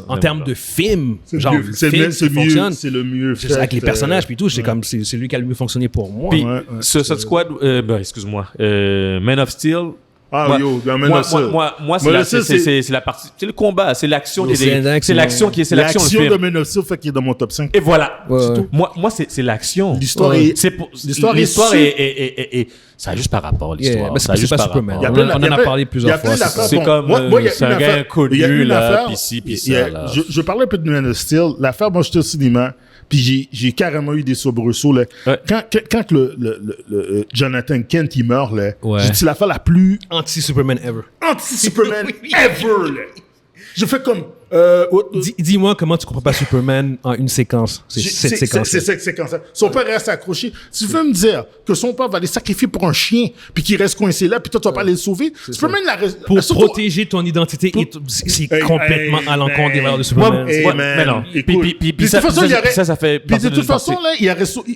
en termes de film, genre, c'est le mieux fait. Avec les personnages, puis tout, c'est lui qui a le mieux fonctionné pour moi. Puis, Suicide Squad, excuse-moi, Man of Steel. Moi, c'est la partie, c'est le combat, c'est l'action qui est l'action de Man of Steel fait qu'il est dans mon top 5. Et voilà. Moi, c'est l'action. L'histoire est ça a juste par rapport à l'histoire. C'est pas Superman. On en a parlé plusieurs fois. C'est comme c'est un gars connu là, puis ci, puis ça. Je parlais un peu de Man of Steel. L'affaire, moi, j'étais au cinéma. Puis j'ai carrément eu des soubresauts là. Quand le Jonathan Kent il meurt là, j'ai dit c'est l'affaire la plus anti-Superman ever. Anti-Superman ever là. Je fais comme dis-moi comment tu comprends pas Superman en une séquence. C'est cette séquence. Son père reste accroché. Si tu veux me dire que son père va les sacrifier pour un chien, puis qu'il reste coincé là, puis toi tu vas pas aller le sauver, Superman pour protéger ton identité, c'est complètement à l'encontre des valeurs de Superman. Mais non. Puis ça fait. Puis de toute façon là,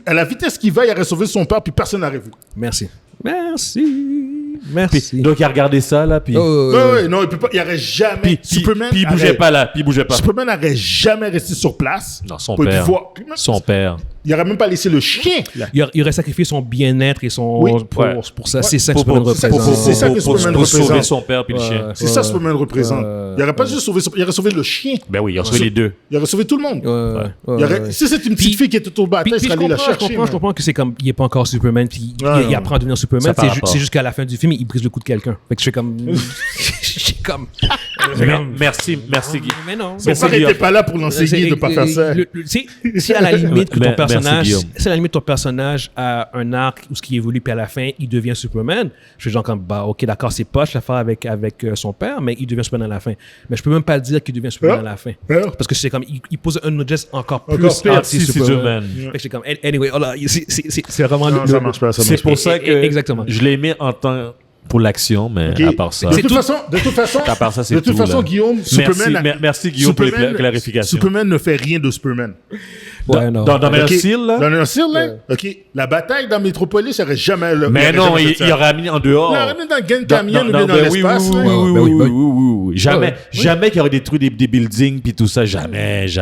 à la vitesse qu'il va, il aurait sauvé son père, puis personne n'aurait vu. Merci. Puis, donc il a regardé ça là, puis non, il peut pas, il aurait jamais. Superman, puis il bougeait pas là, puis il bougeait pas. Superman n'aurait jamais resté sur place. Non, son père. Il aurait même pas laissé le chien. Là. Il aurait sacrifié son bien-être et son pour ça. C'est ça que Superman représente. C'est ça que Superman représente. Pour sauver son père puis le chien. C'est ça que Superman représente. Il aurait pas juste sauvé, il aurait sauvé le chien. Ben oui, il aurait sauvé les deux. Il aurait sauvé tout le monde. Si c'est une petite fille qui était au bataille, il serait allé la chercher. Je comprends que c'est comme il est pas encore Superman puis il apprend à devenir Superman. C'est juste qu'à la fin du film, il brise le cou de quelqu'un. Fait que je fais comme merci Guy. Mais non. Son père n'était pas là pour l'enseigner de pas faire ça. Si à la limite que ton personnage a un arc où ce qui évolue puis à la fin il devient Superman, je suis genre comme ok d'accord c'est poche l'affaire avec son père mais il devient Superman à la fin. Mais je peux même pas dire qu'il devient Superman à la fin parce que c'est comme il pose un geste encore plus anti-Superman. Fait que c'est comme anyway c'est vraiment ça marche pas. C'est pour ça que exactement je l'ai mis en temps pour l'action, mais à part ça. De toute façon, Guillaume, Superman. Merci Guillaume pour les clarifications. Superman ne fait rien de Superman. Dans Man of Steel, là? Dans Man of Steel, là? OK. La bataille dans Metropolis, ça aurait jamais... Mais non, il aurait mis en dehors. Il aurait mis dans le Grand Canyon ou bien dans l'espace. Oui. Jamais qu'il aurait détruit des buildings puis tout ça. Jamais. Il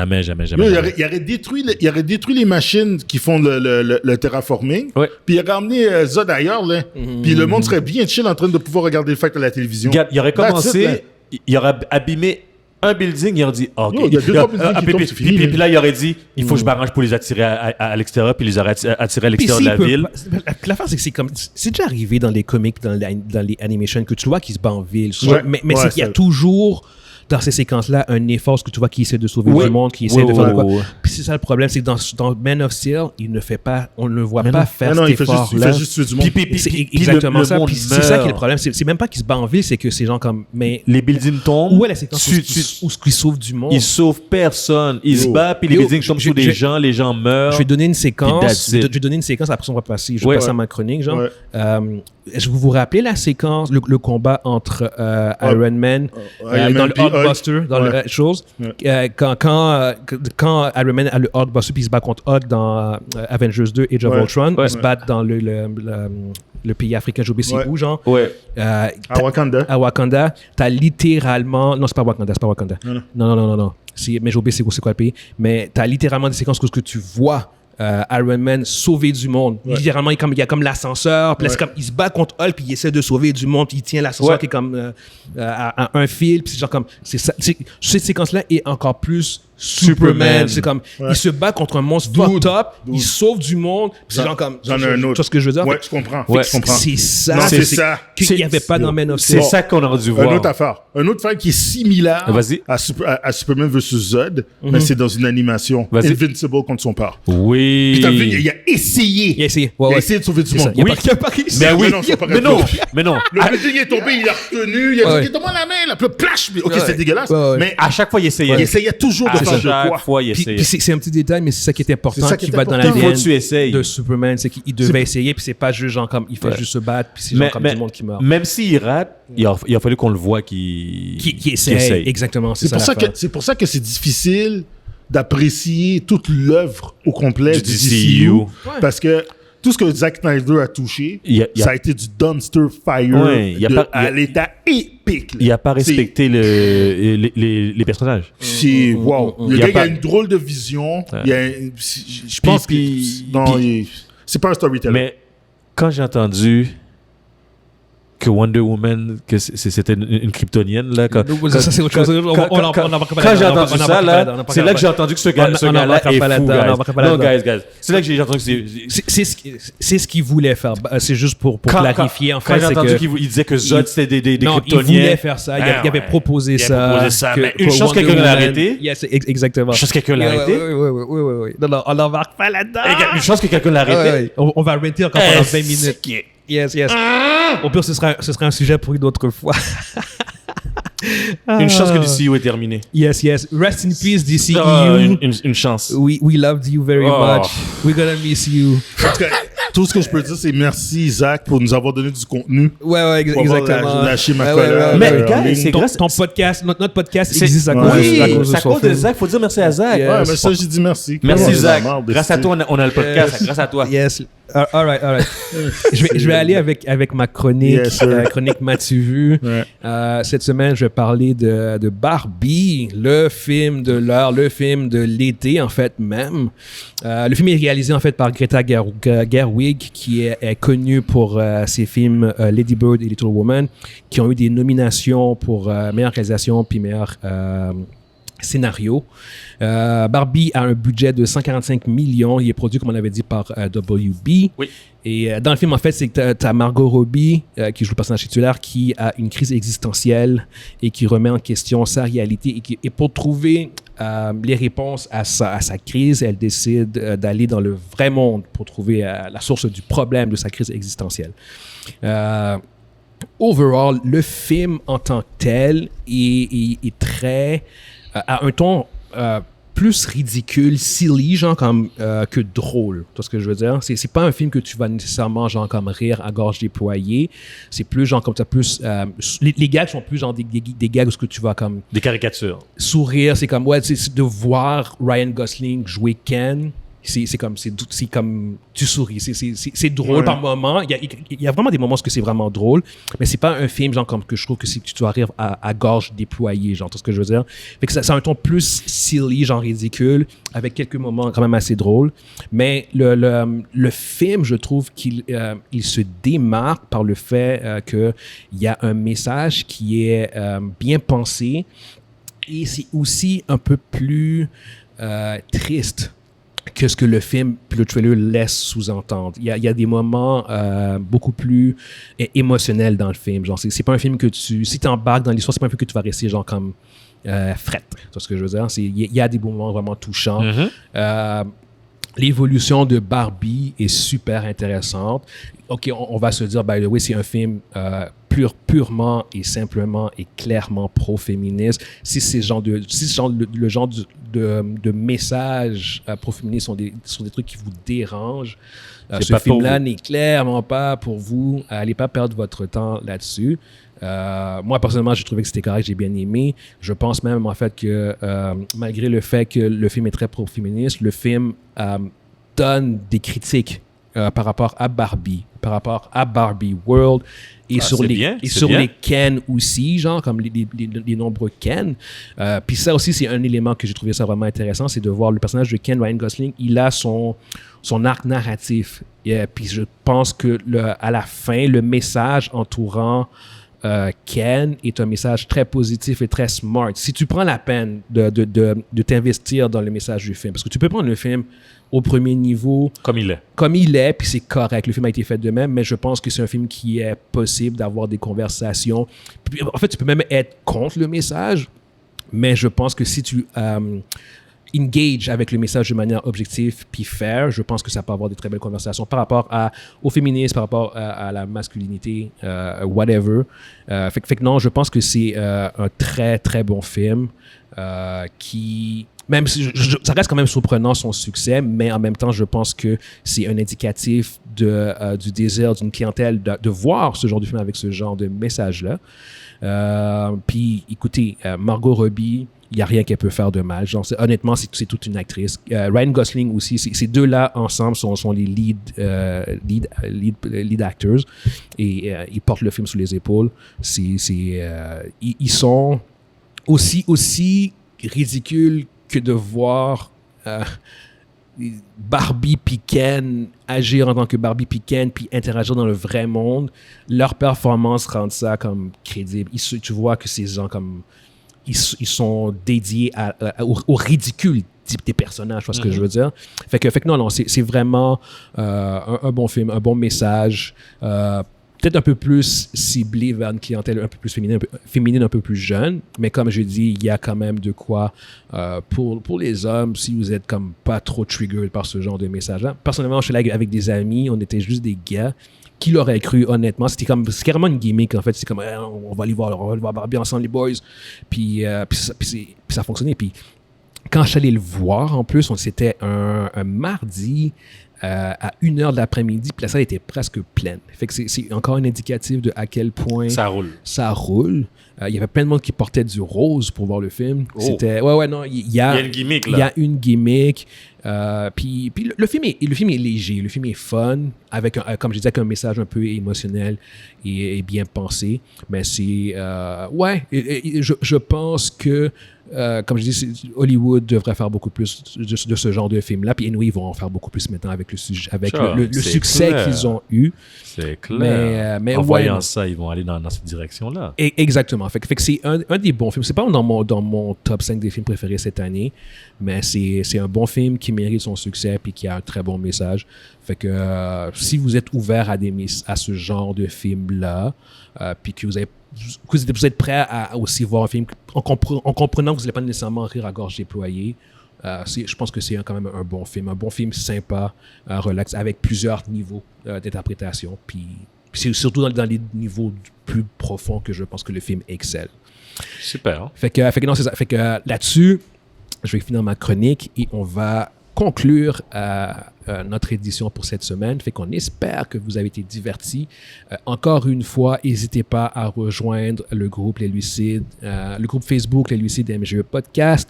aurait détruit les machines qui font le terraforming. Puis il aurait emmené Zod ailleurs, là. Puis le monde serait bien chill en train de pouvoir regarder le fight à la télévision. Il aurait commencé... Il aurait abîmé un building, il aurait dit OK. Il y a 2-3 buildings qui tombent, c'est fini. Puis là, il aurait dit il faut que je m'arrange pour les attirer à l'extérieur, puis les aurait attirés à l'extérieur de la ville. L'affaire, c'est que c'est déjà arrivé dans les comics, dans les animations, que tu vois qu'ils se battent en ville. Mais c'est qu'il y a toujours dans ces séquences-là un effort que tu vois qui essaie de sauver du monde, qui essaie de faire quoi. Puis c'est ça le problème, c'est que dans Man of Steel, on ne le voit pas faire cet effort-là. Il fait juste tuer du monde. C'est exactement ça. Puis c'est ça qui est le problème. C'est même pas qu'ils se battent en ville, c'est que c'est genre comme... Mais les buildings tombent. Où est la séquence où ils sauvent du monde? Ils sauvent personne. Ils se battent, puis les buildings tombent sur des gens, les gens meurent. Je vais donner une séquence. Après on va passer. Je vais passer à ma chronique, genre. Je vous rappelez la séquence, le combat entre Iron Man dans le Hulkbuster, dans la chose, quand Iron Man a le Hulkbuster puis il se bat contre Hulk dans Avengers 2 Age of Ultron, ils se battent dans le pays africain, j'ai oublié c'est où, genre. À Wakanda. À Wakanda, t'as littéralement... Non, c'est pas Wakanda. Non. Mais j'ai oublié c'est quoi le pays. Mais t'as littéralement des séquences où tu vois Iron Man sauver du monde. Littéralement, il y a comme l'ascenseur, puis là, il se bat contre Hulk, puis il essaie de sauver du monde, puis il tient l'ascenseur qui est comme à un fil, puis c'est genre comme... Cette séquence-là est encore plus Superman. C'est comme, il se bat contre un monstre fucked up, il sauve du monde. C'est genre comme, j'en ai un autre. Tu vois ce que je veux dire? Ouais, je comprends. C'est ça. Non, c'est ça. Qu'il n'y avait pas dans Man of Steel. C'est ça qu'on aurait dû voir. Une autre affaire. Un autre film qui est similaire à Superman vs. Zod, mais c'est dans une animation. Invincible contre son père. Oui. Puis t'as vu, il a essayé. Il a essayé. Il a essayé de sauver du monde. Il a pas réussi. Mais oui. Mais non. Le building est tombé, il a retenu. Il a dit, donne-moi la main, là. Puis plash. Ok, c'est dégueulasse. Mais à chaque fois, il essayait. Il essayait toujours de faire de quoi. À chaque fois, il essayait. Puis c'est un petit détail, mais c'est ça qui est important, qui va dans l'ADN de Superman, c'est qu'il devait essayer, puis c'est pas juste genre comme il fait juste se battre, puis c'est genre comme du monde qui meurt. Même s'il rate, il a fallu qu'on le voit qu'il essaye. Exactement, c'est pour ça que c'est difficile d'apprécier toute l'œuvre au complet du DCU. Parce que tout ce que Zack Snyder a touché, ça a été du dumpster fire à l'état épique. Il n'a pas respecté les personnages. C'est wow. Le gars, il a une drôle de vision. Je pense que c'est pas un storyteller. Mais quand j'ai entendu que Wonder Woman, que c'était une kryptonienne, là. Quand c'est autre chose. Quand j'ai entendu ça, là, c'est là que j'ai entendu que ce gars-là est fou, guys. Non, guys. C'est là que j'ai entendu que c'est ce qu'il voulait faire. C'est juste pour clarifier, en fait. Quand j'ai entendu qu'il disait que Zod, c'était des kryptoniens. Non, il voulait faire ça. Il avait proposé ça. Une chance que quelqu'un l'a arrêté. Exactement. Une chance que quelqu'un l'a arrêté. Oui. Non, on n'embarque pas là-dedans. Une chance que quelqu'un l'a arrêté. On va renter encore pendant 20 minutes. Yes. Au pire, ce sera un sujet pour une autre fois. Une chance que DCU est terminé. Yes. Rest in peace, DCU. Une chance. We loved you very much. We're gonna miss you. Tout ce que je peux dire, c'est merci, Zach, pour nous avoir donné du contenu. Ouais, exactement. Lâcher ma colère. Mais, gars, c'est grâce... Ton podcast, notre podcast existe à cause de Zach. Faut dire merci à Zach. Ouais, mais ça, j'ai dit merci. Merci, Zach. Grâce à toi, on a le podcast. Grâce à toi. Yes. All right. Je vais aller avec ma chronique, chronique M'as-tu vu? Cette semaine, je vais parler de Barbie, le film de l'heure, le film de l'été, en fait, même. Le film est réalisé, en fait, par Greta Gerwig, qui est connue pour ses films Lady Bird et Little Woman, qui ont eu des nominations pour meilleure réalisation puis meilleur scénario. Barbie a un budget de 145 millions. Il est produit, comme on avait dit, par WB. Oui. Et dans le film, en fait, c'est que tu as Margot Robbie, qui joue le personnage titulaire, qui a une crise existentielle et qui remet en question sa réalité. Et pour trouver les réponses à sa crise, elle décide d'aller dans le vrai monde pour trouver la source du problème de sa crise existentielle. Overall, le film en tant que tel est très... à un ton plus ridicule, silly, genre comme que drôle. Tu vois ce que je veux dire? C'est pas un film que tu vas nécessairement genre comme rire à gorge déployée. C'est plus genre comme ça, plus... les gags sont plus genre des gags où ce que tu vas comme... Des caricatures. Sourire, c'est comme... Ouais, c'est de voir Ryan Gosling jouer Ken... C'est comme tu souris, c'est drôle par moments. Il y a vraiment des moments où c'est vraiment drôle, mais c'est pas un film genre comme que je trouve que tu dois rire à gorge déployée, genre, tout ce que je veux dire. Fait que ça a un ton plus silly, genre ridicule, avec quelques moments quand même assez drôles. Mais le film, je trouve qu'il se démarque par le fait qu'il y a un message qui est bien pensé, et c'est aussi un peu plus triste que ce que le film puis le trailer laisse sous-entendre. Il y a des moments beaucoup plus émotionnels dans le film. Genre, c'est pas un film que si tu embarques dans l'histoire, c'est pas un film que tu vas rester genre comme frette. C'est ce que je veux dire. Il y a des moments vraiment touchants. L'évolution de Barbie est super intéressante. OK, on va se dire, by the way, c'est un film purement et simplement et clairement pro-féministe. Si le genre de messages pro-féministes sont des trucs qui vous dérangent, ce film-là n'est clairement pas pour vous. Allez pas perdre votre temps là-dessus. Moi, personnellement, j'ai trouvé que c'était correct, j'ai bien aimé. Je pense même, en fait, que malgré le fait que le film est très pro-féministe, le film donne des critiques par rapport à Barbie, par rapport à Barbie World et sur les Ken aussi, genre comme les nombreux Ken. Puis ça aussi, c'est un élément que j'ai trouvé ça vraiment intéressant, c'est de voir le personnage de Ken, Ryan Gosling, il a son arc narratif. Puis je pense que à la fin, le message entourant Ken est un message très positif et très smart. Si tu prends la peine de t'investir dans le message du film, parce que tu peux prendre le film au premier niveau. Comme il est, puis c'est correct. Le film a été fait de même, mais je pense que c'est un film qui est possible d'avoir des conversations. Puis, en fait, tu peux même être contre le message, mais je pense que si tu engage avec le message de manière objective puis fair, je pense que ça peut avoir de très belles conversations par rapport au féminisme, par rapport à la masculinité, whatever. Fait que non, je pense que c'est un très, très bon film qui... Même si ça reste quand même surprenant son succès, mais en même temps, je pense que c'est un indicatif du désir d'une clientèle de voir ce genre de film avec ce genre de message-là. Puis, écoutez, Margot Robbie, il n'y a rien qu'elle peut faire de mal. Genre, honnêtement, c'est toute une actrice. Ryan Gosling aussi, ces deux-là ensemble sont les lead actors et ils portent le film sous les épaules. Ils sont aussi ridicules que de voir Barbie puis Ken agir en tant que Barbie puis Ken puis interagir dans le vrai monde. Leur performance rend ça comme crédible. Tu vois que ces gens comme ils sont dédiés au ridicule des personnages, tu vois ce que je veux dire. Fait que non, c'est vraiment un bon film, un bon message, peut-être un peu plus ciblé vers une clientèle un peu plus féminine, un peu plus jeune, mais comme je dis, il y a quand même de quoi pour les hommes, si vous êtes comme pas trop triggered par ce genre de message-là. Personnellement, je suis là avec des amis, on était juste des gars. Qui l'aurait cru, honnêtement? C'est carrément une gimmick, en fait. C'est comme, on va aller voir Barbie ensemble, les boys. Puis ça a fonctionné. Puis quand je suis allé le voir, en plus, c'était un mardi à 1h de l'après-midi, puis la salle était presque pleine. Fait que c'est encore un indicatif de à quel point ça roule. Il y avait plein de monde qui portait du rose pour voir le film. Oh. C'était... non, il y a une gimmick, là. Il y a une gimmick. Puis le film est léger, le film est fun, avec comme je disais, avec un message un peu émotionnel et bien pensé. Mais c'est... je pense que, comme je dis, Hollywood devrait faire beaucoup plus de ce genre de film-là. Puis anyway, ils vont en faire beaucoup plus maintenant avec le succès qu'ils ont eu. C'est clair. Mais en voyant ça, ils vont aller dans cette direction-là. Exactement. Fait que c'est un des bons films. C'est pas dans mon top 5 des films préférés cette année, mais c'est un bon film qui mérite son succès puis qui a un très bon message. Fait que si vous êtes ouvert à ce genre de film-là, puis que vous êtes prêt à aussi voir un film en comprenant que vous n'allez pas nécessairement rire à gorge déployée, je pense que c'est quand même un bon film sympa, relax, avec plusieurs niveaux d'interprétation. Puis c'est surtout dans les niveaux plus profonds que je pense que le film excelle. Super. Fait que non, c'est ça. Fait que là-dessus, je vais finir ma chronique et on va conclure notre édition pour cette semaine. Fait qu'on espère que vous avez été divertis. Encore une fois, n'hésitez pas à rejoindre le groupe Les Lucides, le groupe Facebook Les Lucides MGE Podcast.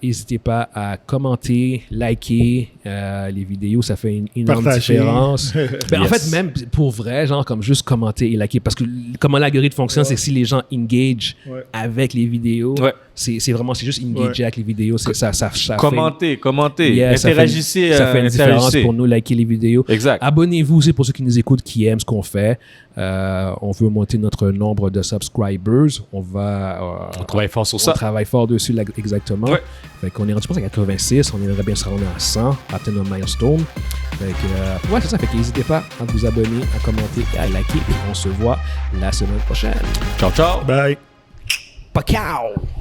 N'hésitez pas à commenter, liker les vidéos, ça fait une énorme différence. En fait, même pour vrai, genre comme juste commenter et liker, parce que comment l'algorithme fonctionne, c'est que si les gens engage avec les vidéos, c'est juste engager avec les vidéos. Ça commentez, interagissez. Ça fait une différence pour nous, liker les vidéos. Exact. Abonnez-vous aussi pour ceux qui nous écoutent, qui aiment ce qu'on fait. On veut monter notre nombre de subscribers. On travaille fort sur ça. On travaille fort dessus, exactement. Ouais. Fait qu'on est rendu, je pense, à 86. On aimerait bien se rendre à 100, atteindre un milestone. Fait que, c'est ça. Fait que n'hésitez pas à vous abonner, à commenter et à liker. Et on se voit la semaine prochaine. Ciao, ciao. Bye. Pacao!